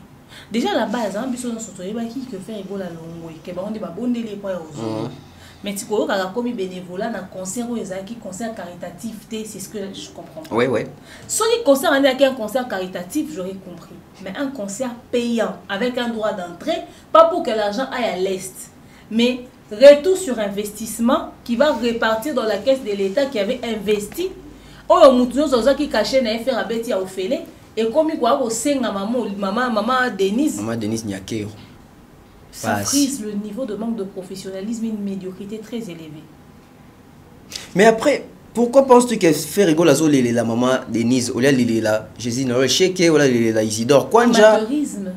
Déjà la base, hein, biso no soto yeba ki que faire rigola longo ke ba onde ba bondele po ya ozo. Mais tu ko ka komi bénévolat na concert ou ezaki concert caritatif, c'est ce que je comprends. Oui oui. Si le concert on est un concert caritatif, j'aurais compris. Mais un concert payant avec un droit d'entrée, pas pour que l'argent aille à l'est, mais retour sur investissement qui va repartir dans la caisse de l'État qui avait investi. Oh mutuno zoza ki caché na faire abeti ya ofele. Et comme il y a maman Denise Nyakeo. Ça frise le niveau de manque de professionnalisme et une médiocrité très élevée. Mais après, pourquoi penses-tu qu'elle fait rigoler la maman Denise ou la Jésus Noël ou la Isidore Kwanja? Amateurisme.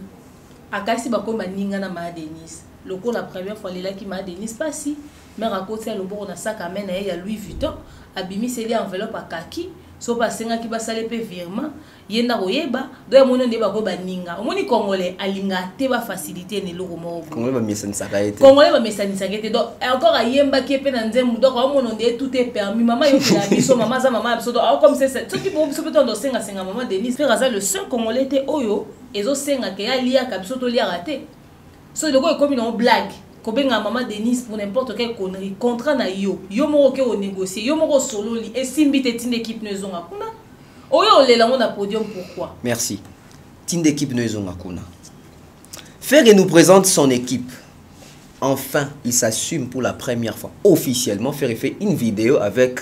Akasi bako maninga na maman Denise. Le cours la première fois là qui m'a Denise pas si. Mais raconte le bon na sac à main il y a Louis Vuitton. Abimi c'est les enveloppe à kaki. So pasenga ki basale pe virement yenda koyeba do ya mono ndeba ko baninga omoni congolais alinga te ba facilité ne loko mo congolais ba mesanisa ka ete congolais ba mesanisa ka ete donc encore ayemba ki pe na nzembu donc o mono ndé tout est permis maman yo la biso maman za maman biso donc comme c'est ce qui bo biso peut-on senga senga maman Denise faire ça le seul congolais te oyo ezo senga ke ya lia ka biso to lia raté so de ko comme une blague. Kobenga maman Denise pour n'importe quelle connerie contrat na yo moko ke o négocier yo moko solo li et simbi te tine équipe nezonga kuna oyo lela on a podium pourquoi. Merci. Tine d'équipe nezonga kuna. Ferré nous présente son équipe. enfin, il s'assume pour la première fois, officiellement, faire une vidéo avec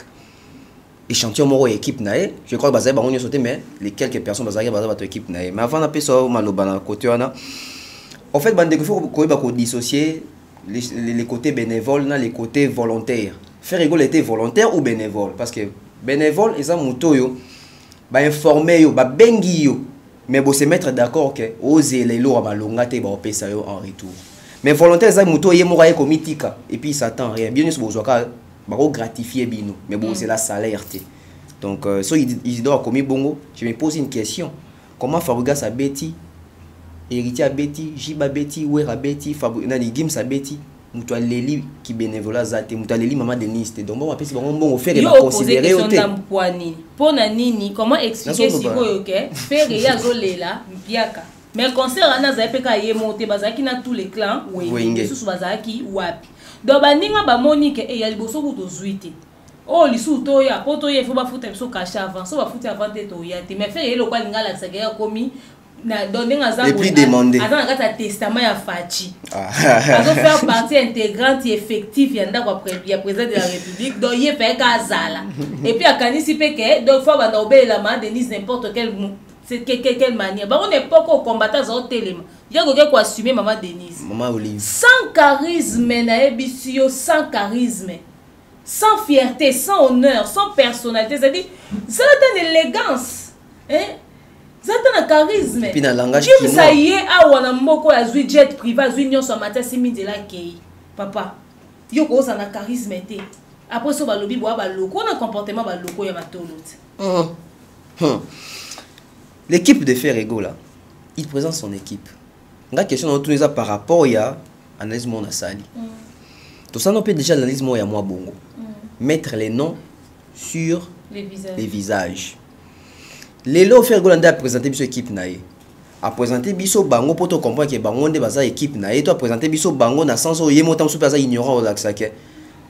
échantillon moro équipe nae. Je crois que Bazaï Baron sauté, mais les quelques personnes Bazaï Bazaï équipe nae. Mais avant d'appeler ça Malobana côté en fait, il faut dissocier les côtés bénévoles, les côtés volontaires. Faire rigolo était volontaire ou bénévole, parce que bénévole, ils ont muto informer bengi yo, mais bon se mettre d'accord que oser les lois balonga te ba pesa yo en retour. Mais volontaire ça muto yé moraye komitika et puis ça attend rien. Bien sûr bozoka ba gratifier bino, mais bon c'est la salaire te. Donc so il doit commis bongo, je me pose une question. Comment Faruga sa beti, héritier a beti, Jiba beti, Wera beti, Nani Gim sa beti? Mutu aleli qui bénévolat zate mutu aleli maman Denise te donc bon apesi bon bon faire et considérer au pour nani comment expliquer si ko yoke faire ya zolela mpiaka mais concert ana za peka ye monter bazaki na tous les clans wenge sous bazaki wapi donc baninga ba monique et ya liboso ku to zuite oh lisu to ya poto ye faut ba futa biso cacher avant so ba futa avant te to ya te mais faire ye lokwa lingala sa ya komi na donner et puis demander attends un testament ya Fachi alors faire partie intégrante et effective ya ndako ya président de la République donc il fait kazala et puis akanisi peke donc faut ba obéir la main Denise n'importe quelle manière bah on n'est pas au combattant au téléma il y a quelqu'un qui assumer maman Denise maman Olive sans charisme na ebisio sans charisme sans fierté sans honneur sans personnalité c'est-à-dire c'est une élégance hein. Ça a un charisme. Puis dans le langage qui ça y est, wana mboko ya zui jet privé, zui nyon so matin simi de la kei. Papa, yo ko ça na charisme té. Après so ba lobi bo ba loko, on a comportement ba loko ya matolote. L'équipe de Ferrego là, il présente son équipe. La question on tourne ça par rapport à analyse mon asali. Tout ça on peut déjà analyse moi ya moi bongo. Mettre les noms sur les visages. Lelo Fergolanda a présenté biso équipe nae. A présenté biso bango pour te comprendre que bango nde baza équipe nae. To a présenté biso bango na sens où yemo tam super ça ignorant au laxake.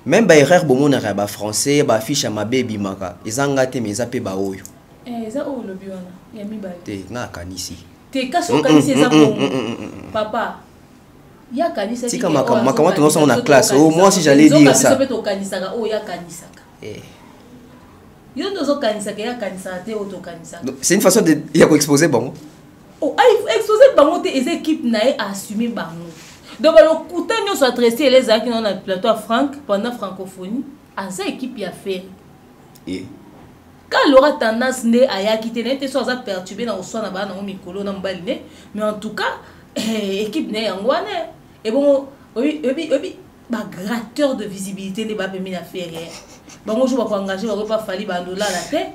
Même ba erreur bomona ba français ba fiche ma baby maka. Ezanga te mais zape ba oyo. Eza o lobi wana. Ya mi ba. Te na kanisi. Te kaso kanisi eza bon. Papa. Ya kanisa ti. Tika makama to on a classe. Oh moi si j'allais dire ça. Zo to kanisaka o ya kanisaka. C'est une façon de exposer bon. Oh, exposer bango les équipes nae assumer bango. Donc le couteau nous soit adressé les acquis dans le plateau à Franck pendant francophonie à cette équipe y a fait. Et quand l'aura tendance né à y quitter n'était soit à perturber dans le soin là-bas dans micro dans baline mais en tout cas équipe né en guane et bon oui bah gratteur de visibilité n'est pas permis à faire rien. Bon je vais pas engager on va pas falloir bandola la tête.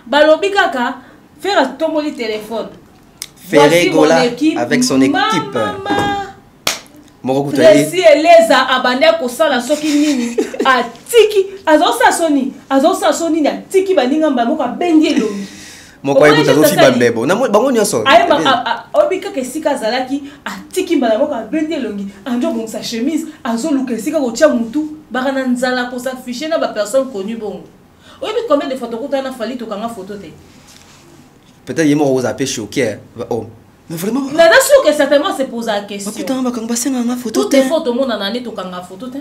Balobi kaka faire tomber le téléphone. Ferrego là avec son équipe. Merci Eleza abandé ko sala soki nini a tiki azosa soni na tiki baninga mbamo ka bengi lomi. Moko ayi kutazo fi bambebo na bango nyoso. Ayi ba obika ke sika zalaki a tiki mbamo ka bengi longi anjo bon sa chemise azo luka sika ko tia mutu barana nzala ko s'afficher na ba personne connue bon. Oyebi combien de photos ko na fali to kanga photo te. Peut-être yemo vous appelez choqué. Oh. Mais vraiment. Là sûr que certainement c'est poser la question. Putain, ba kanga senga photo. Toutes les photos mon nanane to kanga photo te.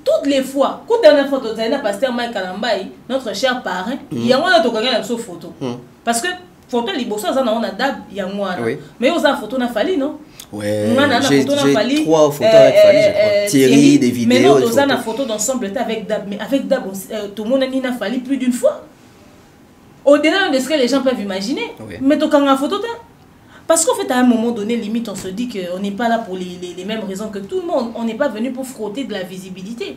Toutes les fois, quand dernière photo de pasteur Mike Kalambai, notre cher parrain, il y a un autre qui a une photo. Parce que photo liboso ça on a dab il y a moi. Mais aux photos n'a fallu non. Ouais. J'ai 3 photos avec Fali, je crois. Thierry des vidéos. Mais non, nous avons une photo d'ensemble avec dab, mais avec dab tout le monde n'a fallu plus d'une fois. Au-delà de ce que les gens peuvent imaginer. Mais tu as une photo parce qu'en fait, à un moment donné, limite, on se dit qu'on n'est pas là pour les mêmes raisons que tout le monde. On n'est pas venu pour frotter de la visibilité.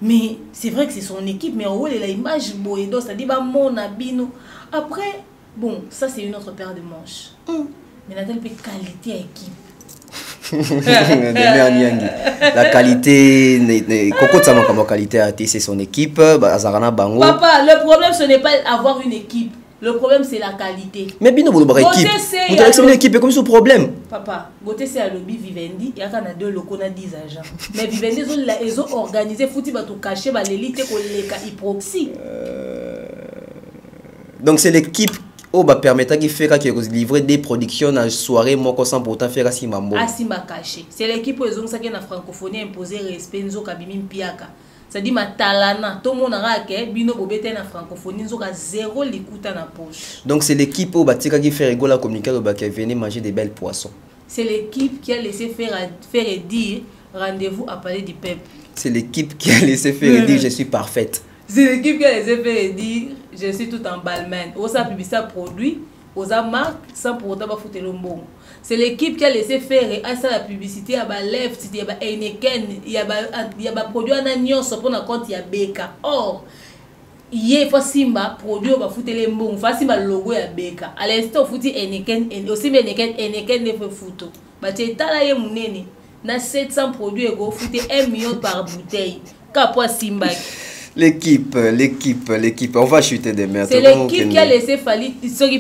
Mais c'est vrai que c'est son équipe, mais en haut, il a l'image Boedo, ça dit, bah, mon abino. Après, bon, ça, c'est une autre paire de manches. Mais la telle qualité à équipe. La qualité, Coco Tsama comme qualité c'est son équipe, Azarana Bango. Papa, le problème, ce n'est pas avoir une équipe. Le problème, c'est la qualité. Mais bien, vous avez équipe. Vous avez une équipe, comme ce problème. Papa, Goté, c'est à lobby Vivendi. Il y a 2 locaux, 10 agents. Mais Vivendi, ils ont organisé, foutu, tout caché, l'élite, les proxy. Donc, c'est l'équipe Oh, bah, permettant qu'il fait livrer des productions à soirée, moi, sans pourtant faire à Simambo. Asima caché. C'est l'équipe où ils ont la francophonie imposé respect, nous avons piaka. C'est-à-dire, ma talana, tout le monde a dit bino bobete na francophonie, nous avons zéro l'écoute dans la poche. Donc, c'est l'équipe où qui fait rigoler la communication, qui venait manger des belles poissons. C'est l'équipe qui a laissé faire et dire rendez-vous à parler du peuple. C'est l'équipe qui a laissé faire et dire je suis parfaite. C'est l'équipe qui a laissé faire et dire je suis tout en balmain. On a publié ça produit, on a marque sans pour autant foutre le bon. C'est l'équipe qui a laissé faire et à ça la publicité, il y a Left, il y a Heineken, il y a produit en agnon, sur pour compte il y a Beka. Or, il faut Simba produit on va foutre les bons, faut Simba logo ya Beka. À l'instant foutu Heineken aussi Heineken ne fait photo. Bah tu es là mon nene. Na 700 produits et go foutre 1 million par bouteille. Qu'après Simba. L'équipe. On va chuter des merdes. C'est l'équipe qui a laissé Fally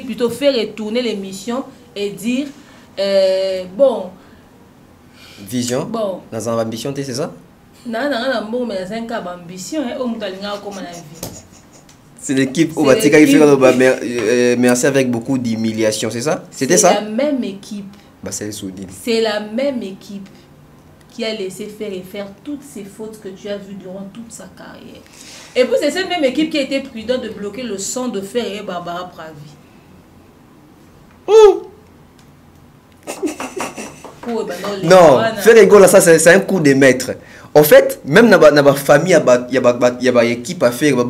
plutôt faire retourner l'émission et dire bon. Vision. Bon. Dans une ambition, c'est ça? Non, bon, mais c'est un cas d'ambition. C'est l'équipe où Batika il fait merci avec beaucoup d'humiliation, c'est ça? C'était ça? C'est la même équipe. Bah, c'est la même équipe qui a laissé faire toutes ces fautes que tu as vues durant toute sa carrière. Et puis c'est cette même équipe qui a été prudente de bloquer le son de Fer et Barbara Pravi. Non, Fer et Gola, ça c'est un coup de maître. En fait, même dans ma famille, il y a une équipe à faire. Donc,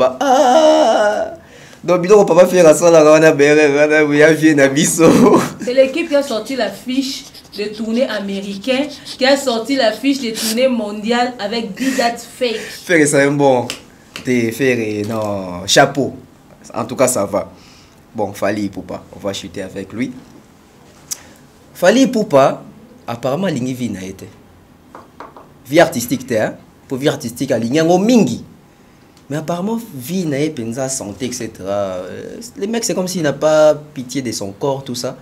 on ne peut pas faire ça. C'est l'équipe qui a sorti la fiche de tournée américaine, qui a sorti la fiche de tournée mondiale avec Big That Fake. Faire c'est un bon. Non, chapeau. En tout cas, ça va. Bon, Fally Ipupa, on va chuter avec lui. Fally Ipupa, apparemment, l'ingévi n'a été. Vie artistique, pour vie artistique, il y a mingi. Mais apparemment, vie n'a pas santé, etc. Les mecs, c'est comme s'il n'a pas pitié de son corps, tout ça.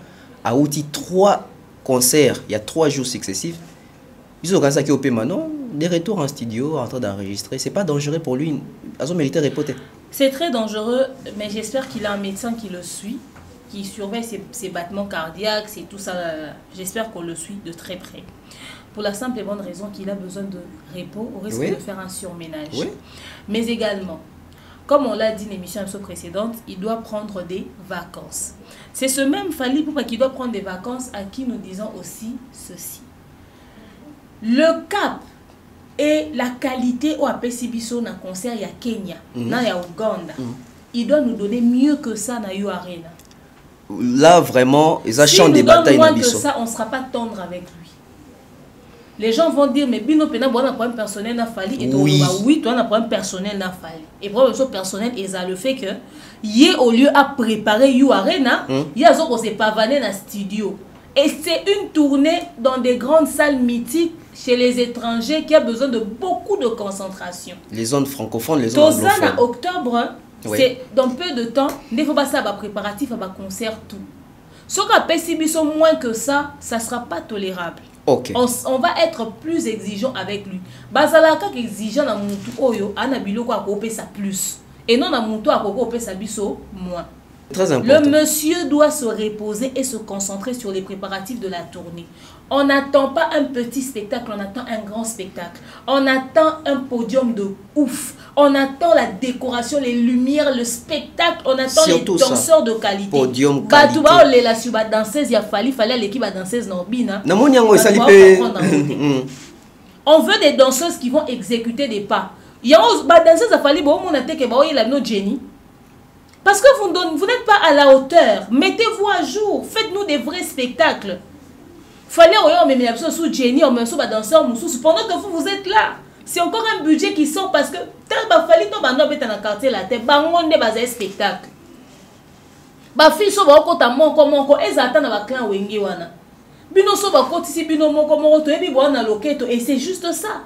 A outil 3 concerts, il y a 3 jours successifs. Ils ont ça qui est maintenant, des retours en studio, en train d'enregistrer. C'est pas dangereux pour lui. Ils ont mérité repoter. C'est très dangereux, mais j'espère qu'il a un médecin qui le suit, qui surveille ses battements cardiaques, c'est tout ça. J'espère qu'on le suit de très près. Pour la simple et bonne raison qu'il a besoin de repos au risque de faire un surménage. Oui. Mais également, comme on l'a dit dans l'émission précédente, il doit prendre des vacances. C'est ce même Fally Ipupa qui doit prendre des vacances à qui nous disons aussi ceci. Le cap et la qualité au APCBiso dans le concert, il y a Kenya, il y a Ouganda. Il doit nous donner mieux que ça dans You Arena. Là, vraiment, ils achètent des batailles dans moins que ça, on ne sera pas tendre avec lui. Les gens vont dire, mais Bino Pena, on a un problème personnel n'a Fally. Et oui, toi, on a un problème personnel n'a Fally. Et problème personnel, et ça le fait que, au lieu à préparer You Arena, il y a qu'on s'est pavané dans le studio. Et c'est une tournée dans des grandes salles mythiques chez les étrangers qui a besoin de beaucoup de concentration. Les zones francophones, les zones anglophones. En octobre, c'est dans peu de temps, il faut pas ça préparatif à un concert tout. Ce qu'on appelle si moins que ça, ça ne sera pas tolérable. Okay. On va être plus exigeant avec lui. Bazalaka qui exigeant dans mon tout oyo, anabilo quoi couper ça plus. Et non dans mon tout à couper ça biso moins. Très important. Le monsieur doit se reposer et se concentrer sur les préparatifs de la tournée. On n'attend pas un petit spectacle, on attend un grand spectacle. On attend un podium de ouf. On attend la décoration, les lumières, le spectacle. On attend surtout les danseurs de qualité. Podium qualité. La danseuse, il a fallu l'équipe à danseuse Norbina. On veut des danseuses qui vont exécuter des pas. Il y a des danseuses à fallu bon on a que il a no Jenny. Parce que vous n'êtes pas à la hauteur. Mettez-vous à jour. Faites-nous des vrais spectacles. Fallait on met sous Jenny, on met sous danseur pendant que vous êtes là. C'est encore un budget qui sort parce que tel fallait tomber dans le quartier la tête. On est basé spectacle. Ba fille so ba ko ta monko eza ata na ba clan wengi wana. Bino so ba ko tisi bino monko to ebi bo na loketo et c'est juste ça.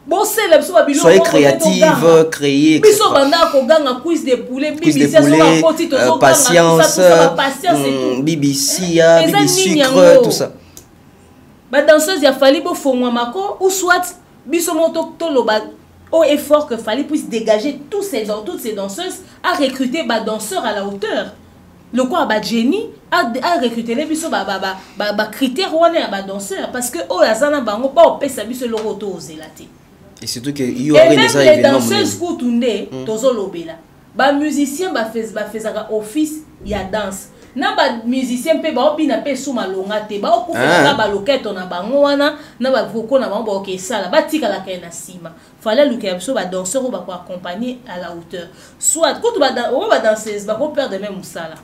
Soyez créative, créez, etc. Patience, BBC, Bibi sucre, tout ça. Danseuse, il a fallu ou soit bisomoto toloba au effort que fallait puisse dégager toutes ces danseuses à recruter danseurs à la hauteur. le quoi ba génie a recruter les biso ba critères wana ba danseur parce que oh la zana bango pas au pesa biso le roto ozelate. Et surtout que il y aurait des événements. Les danseuses pour tourner tozo lobela. Ba musicien ba faisaka office ya danse. Na ba musicien pe ba opina pe suma longa te ba okufaka ba loketo na bango wana na ba voko na bango ba okesala ba tika la kaina sima. Fallait luka biso ba danseur ba ko accompagner à la hauteur. Soit quand ba danseuse ba ko perdre même musala.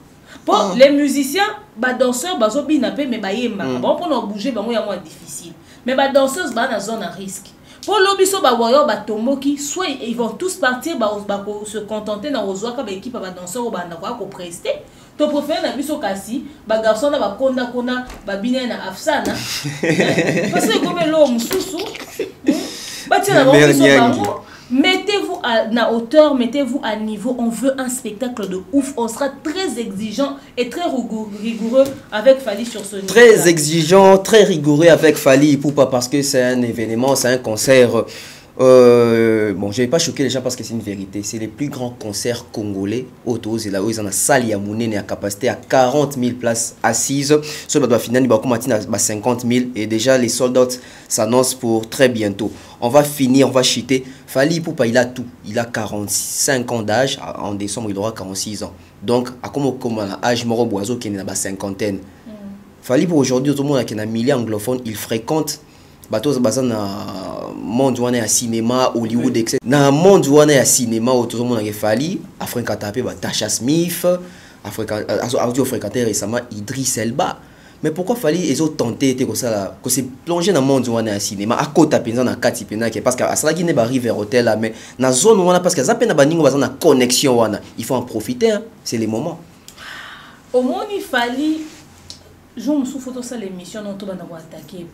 Pour les musiciens, les danseurs, ils ont bien appelé, mais ils ont pas bouger, c'est moins difficile. Mais les danseuses, ils sont dans zone à risque. Pour l'obiso, les warriors, les tomoki, soit ils vont tous partir, se contenter dans les autres équipes de danseurs ou de prester. Tu préfères na biso kasi, les garçons na konda kona, les bina na afsana. Parce que comme l'homme sous-sous, mettez-vous à hauteur, mettez-vous à niveau. On veut un spectacle de ouf. On sera très exigeant et très rigoureux avec Fally sur ce niveau. Très exigeant, très rigoureux avec Fally Ipupa parce que c'est un événement, c'est un concert. Bon, je ne vais pas choquer les gens parce que c'est une vérité. C'est les plus grands concerts congolais autour de là où ils ont une salle Yamoune à capacité à 40 000 places assises. Sur le final, il va commencer à 50 000 et déjà les sold out s'annoncent pour très bientôt. On va finir, on va chuter. Fally Ipupa, il a tout. Il a 45 ans d'âge. En décembre, il aura 46 ans. Donc, à comme âge moro boiseau qui est dans la cinquantaine. Fally pour aujourd'hui, tout le monde qui est un millier anglophone, il fréquente. Bateau bazan na monde wana ya cinéma Hollywood etc. Na monde wana ya cinéma autour tout le monde a Fally Africa tapé ba Tasha Smith Africa audio fréquenté récemment Idriss Elba. Mais pourquoi Fally ils ont tenté comme ça là que c'est plongé dans monde wana ya cinéma à côté penza na kati pena parce que ça qui ne ba river hôtel là mais na zone wana parce que ça pena baningo bazan na connexion wana il faut en profiter hein. C'est les moments. Au moins il Fally je me souviens de l'émission dont on va attaquer.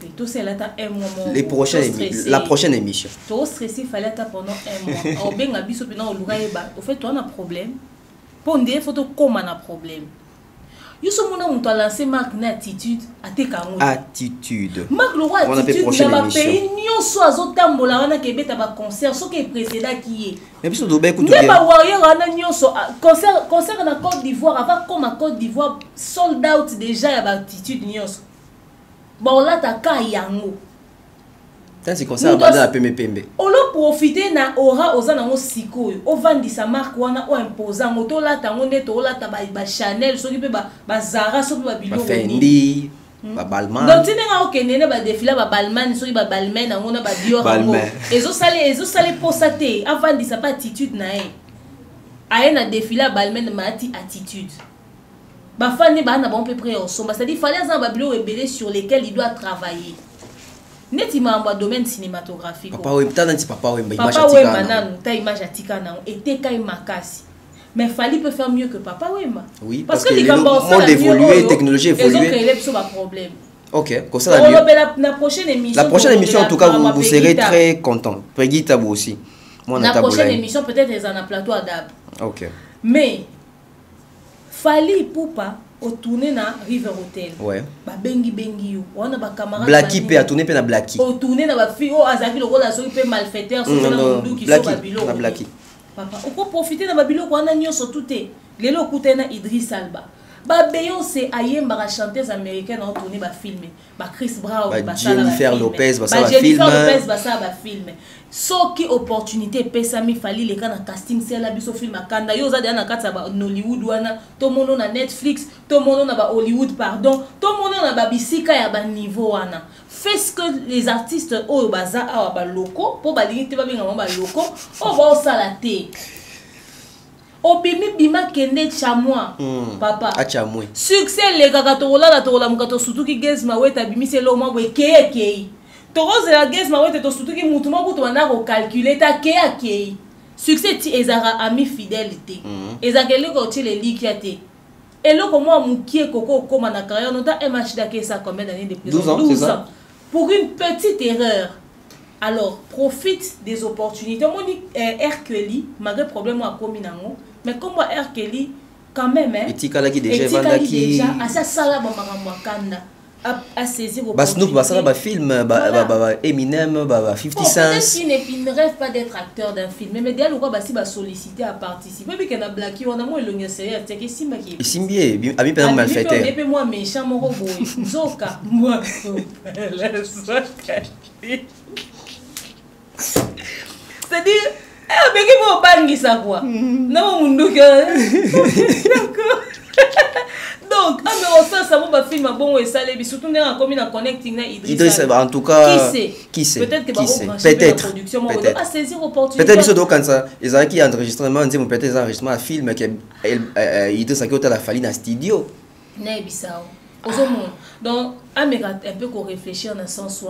La prochaine émission. Tu es stressé, il fallait pendant un mois. Au bien, au fait, tu as un problème. Pour dire, il faut que tu aies un problème. Il y a lancé Marc une attitude à tes camoufles. Attitude. Marc le roi attitude dans le pays, nous sommes tambola on a Québec à concert, ce qui est précédent qui est. Mais puis surtout écoute. Mais pas warrior on a concert en Côte d'Ivoire, avant comme en Côte d'Ivoire sold out déjà à attitude nyos. Bon là ta ka yango. C'est concert à la PMPMB. On a profité na aura aux anango siko. O vandi sa marque wana o imposant moto là tango neto là ta ba Chanel so ki pe ba Zara so pe ba biloko ni. Fendi, ba Balmain. Donc tu n'as aucun nene ba défilé ba Balmain so ki ba Balmain na ngona ba Dior ngo. Ezo sale posaté avant di sa pas attitude na e. Aye na défilé Balmain ma attitude. Ba fani ba na bon peu près au somba, c'est-à-dire fallait un ba biloko rebelle sur lesquels il doit travailler. Netima en domaine cinématographique. Papa oui, papa oui, image atika na était kai makasi. Mais Fally peut faire mieux que papa Wema. Oui, parce que le monde évolue, technologie évolue. Ils ont créé ce problème. OK, comme ça la prochaine émission. La prochaine émission en tout cas vous serez très content. Peggy Tabou aussi. La prochaine émission peut-être ils en a plateau à Dab. OK. Mais Fally Ipupa au tourner na River Hotel. Ouais. Ba bengi yo. Wana ba camarade. Blacky pe a tourner pe na Blacky. Au tourner na ba fille o azaki le rôle so pe malfaiteur so na mundu ki so babilo. Na Blacky. Papa, on peut profiter na babilo ko na nyonso touté. Lelo kutena Idriss Elba. Ba Beyoncé ayemba ba chanteuse américaine en tourner ba filmer. Ba Chris Brown ba Jennifer Lopez ba ça ba film. Jennifer Lopez ba ça ba film. Soki opportunité pesami Fally le kana casting c'est la biso film akanda yo za na kata ba Hollywood wana to mono na Netflix to mono na ba Hollywood pardon to mono na ba bisika ya ba niveau wana fait ce que les artistes o baza a ba loko po ba limite ba benga ba loko o ba osalaté obimi bima kende chamwa papa achamwe succès le kakatola la tola mukato sutuki gezma weta bimi c'est lo mwa kei Toros la guerre ma wete to surtout ki mutu mo butu wana ko calculer ta ke akei succès ti ezara ami fidélité ezakeli ko ti le likiate eloko mo mukie koko koma na carrière nota MH dake ça combien d'années de prison 12 ans pour une petite erreur. Alors profite des opportunités. Moi dit R. Kelly malgré problème à kominango mais comme R. Kelly quand même hein etikala ki déjà vandaki à ça sala ba makamwa kanda à saisir Snoop, ça va film, Eminem, 50 Cent. Peut-être qu'il ne rêve pas d'être acteur d'un film, mais dès lors qu'il va solliciter à participer, mais qu'il a blaqué, on a moins le série, c'est que Simba qui. Simbié, ami pas mal fait. Et moi méchant mon robot, Zoka, moi. C'est-à-dire, mais qui m'a bangi ça quoi? Non, mon doux. D'accord. Donc, mais au sens ça va film bon et ça les surtout dans comme une connecting Idriss. En tout cas, qui sait? Peut-être que peut-être à saisir opportunité. Peut-être que quand ça ils ont qui enregistrement on dit peut-être enregistrement à film que Idriss a qui la fallu dans studio. Né Bissau. Donc, un peu qu'on réfléchir dans sens où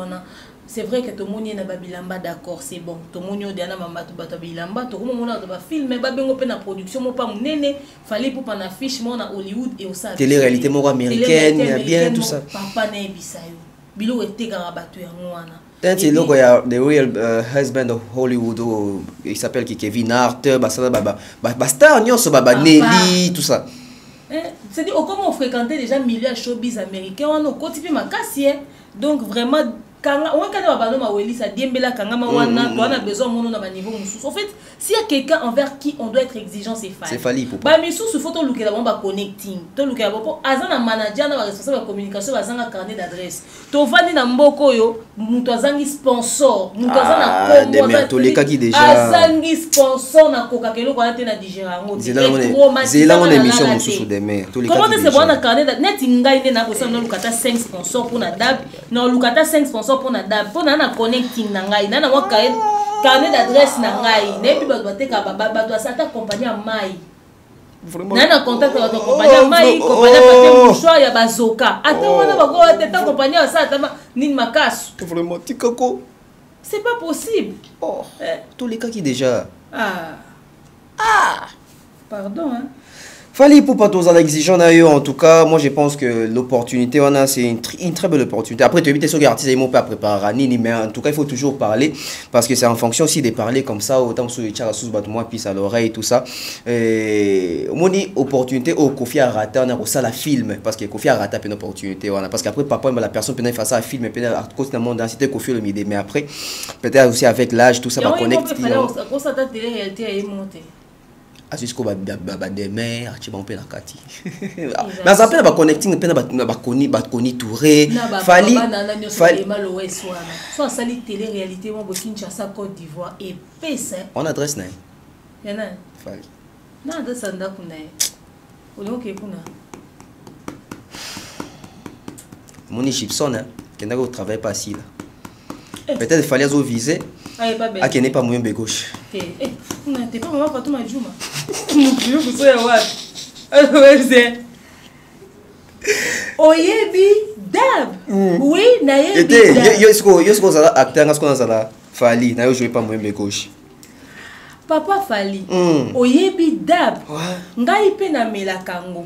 c'est vrai que tout le monde est dans d'accord, c'est bon. Tout le monde est dans Bilamba, tout le monde est dans film, mais la production, moi pas mon néné, fallait pour prendre affiche moi dans Hollywood et au ça. Télé-réalité moi américaine, bien tout ça. Papa né Bissau. Bilo était garabatu ya mwana. C'est là qu'il y a The Real Husband of Hollywood, il s'appelle Kevin Hart, star nyonso Nelly, tout ça. C'est-à-dire, comment on fréquentait déjà milieu showbiz américain, on a continué ma cassière. Donc vraiment, quand on a besoin de niveau. En fait, s'il y a quelqu'un envers qui on doit être exigeant, c'est Fally. C'est Fally pour bah mais sous photo look là on va connecting. To look là pour azana manager na responsable de communication azanga carnet d'adresse. To vandi na mboko yo, muto azangi sponsor, muto azana kombo to les cas qui déjà azangi sponsor na coca kelo kwa te na digerango. C'est là mon émission mususu demain. Comment c'est bon na carnet net ngai ne na bosa na lukata 5 sponsors pour na dab, na lukata 5 sponsors pour na dab, pour na connecting na ngai, na mo carnet d'adresse na ngai, ne pi ba te ka ba to sa ta compagnie mai. Nana contact avec la compagnie mai, compagnie papier mouchoir ya bazoka. Attends wana ba ko te ta compagnie sa ta ni makasu. Vraiment tikako. C'est pas possible. Oh, tous les cas qui déjà. Pardon hein. Fallait pour pas tous exigeant d'ailleurs en tout cas moi je pense que l'opportunité on a c'est une très belle opportunité après tu es sûr que artiste ils m'ont pas préparé ni mais en tout cas il faut toujours parler parce que c'est en fonction aussi de parler comme ça autant sur les chars sous battre moi puis à l'oreille tout ça et mon opportunité au Kofi a raté on a ça la film parce que Kofi a raté une opportunité voilà parce qu'après papa la personne peut faire ça à film peut à cause de mon densité Kofi le midi mais après peut-être aussi avec l'âge tout ça va connecter on ça ta télé réalité est montée jusqu'au demain tu vas la kati mais ça peut pas connecting peut pas koni touré Fally soit sali télé réalité moi Kinshasa Côte d'Ivoire et pèse on adresse naï yana Fally na adresse anda kunae olonke kuna moni Gibson qui n'a pas travaillé pas ici là peut-être il fallait au viser ah qui n'est pas moyen de gauche t'es pas maman Fatou Majouma vous savez ouais oyebi dab oui na yebi dab yo ça acteur ce qu'on a ça Fally na yo jouer pas moyen de gauche papa Fally oyebi dab ngai pe na melakango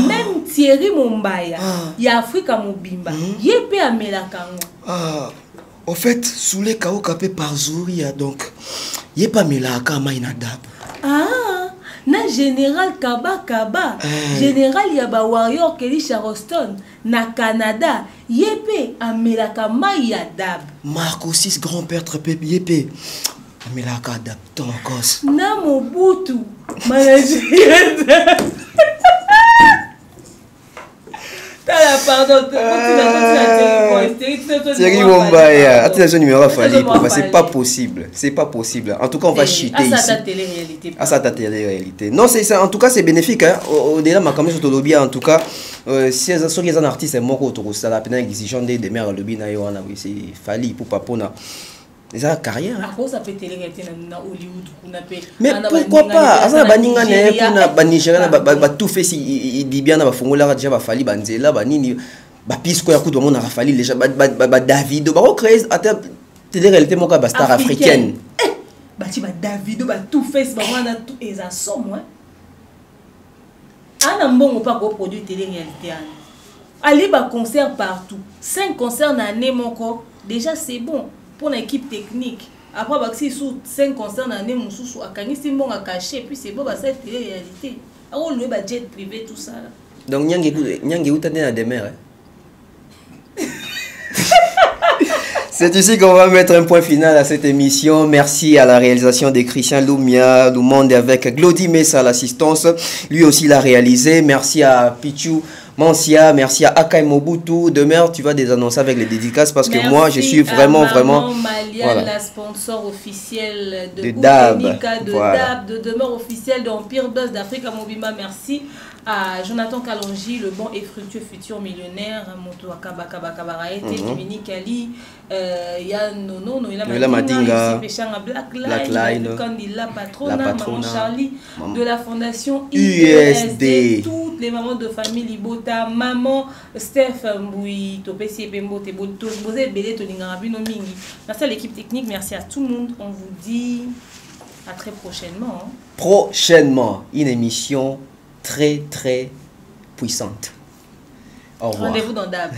même Thierry Mombaya ya Afrika Mobimba yepe amelakango. En fait, sous les chaos capés par Zouria, donc, il n'y a pas Melaka Maïnadab. Na général Kaba, général Yaba Warrior Kelly Charleston, na Canada, Yépé a Melaka Maïadab. Marco 6 grand-père trapé Yépé. Melaka Dab, ton cause. Na Mobutu, manager. Pardon, Thierry Mombaya, attention numéro à Fally, c'est pas possible, c'est pas possible. En tout cas, on va chuter ici. Ça ta télé-réalité. Non, c'est en tout cas c'est bénéfique hein. Au-delà ma caméra sur le lobby en tout cas, si les un artiste c'est moi autour ça la peine exigeant des mères lobby na yo na oui, c'est Fally pour papona. C'est la carrière. Ça peut télé-réalité na Hollywood mais pourquoi pas asa baninga ne kuna banigera ba tout fait si il dit bien na ba fongola déjà ba Fally banzela banini ba pisco ya kudo mona Fally déjà ba Davido ba recréer à télé-réalité mo ka ba star africaine ba ti ba Davido ba tout fait ba wana tout eza somme hein ana mbongo pas ko produire télé-réalité ali ba concert partout 5 concerts na année moko déjà c'est bon pour l'équipe technique. Après, si sous 5 concerts d'année, mon sous à Kanisi bon à cacher, puis c'est bon, ça c'est la réalité. Alors, le jet privé, tout ça. Donc, Nyangi où t'as né à demeure? C'est ici qu'on va mettre un point final à cette émission. Merci à la réalisation de Christian Lumia, Lumonde avec Glody Messa à l'assistance. Lui aussi l'a réalisé. Merci à Pichou Mancia, merci à Akai Mobutu. Demain, tu vas désannoncer avec les dédicaces parce que moi, je suis vraiment, Malia, voilà. La sponsor officielle de DAB, de voilà. DAB, de demeure officielle d'Empire Buzz d'Afrique à Mobimba. Merci à Jonathan Kalonji, le bon et fructueux futur millionnaire, Moto Akabakabakabaraete, Dominique Ali, Yann Nono, Noëlla Madinga, Black Line, Candila Patrona, Maman Charlie, de la fondation USD, toutes les mamans de famille Libota, maman Steph Mboui, Topesi et Pembo, Bosé Bélé, Toningarabino Mingi. Merci à l'équipe technique, merci à tout le monde. On vous dit à très prochainement. Prochainement, une émission très très puissante. Au revoir. Rendez-vous dans DAB.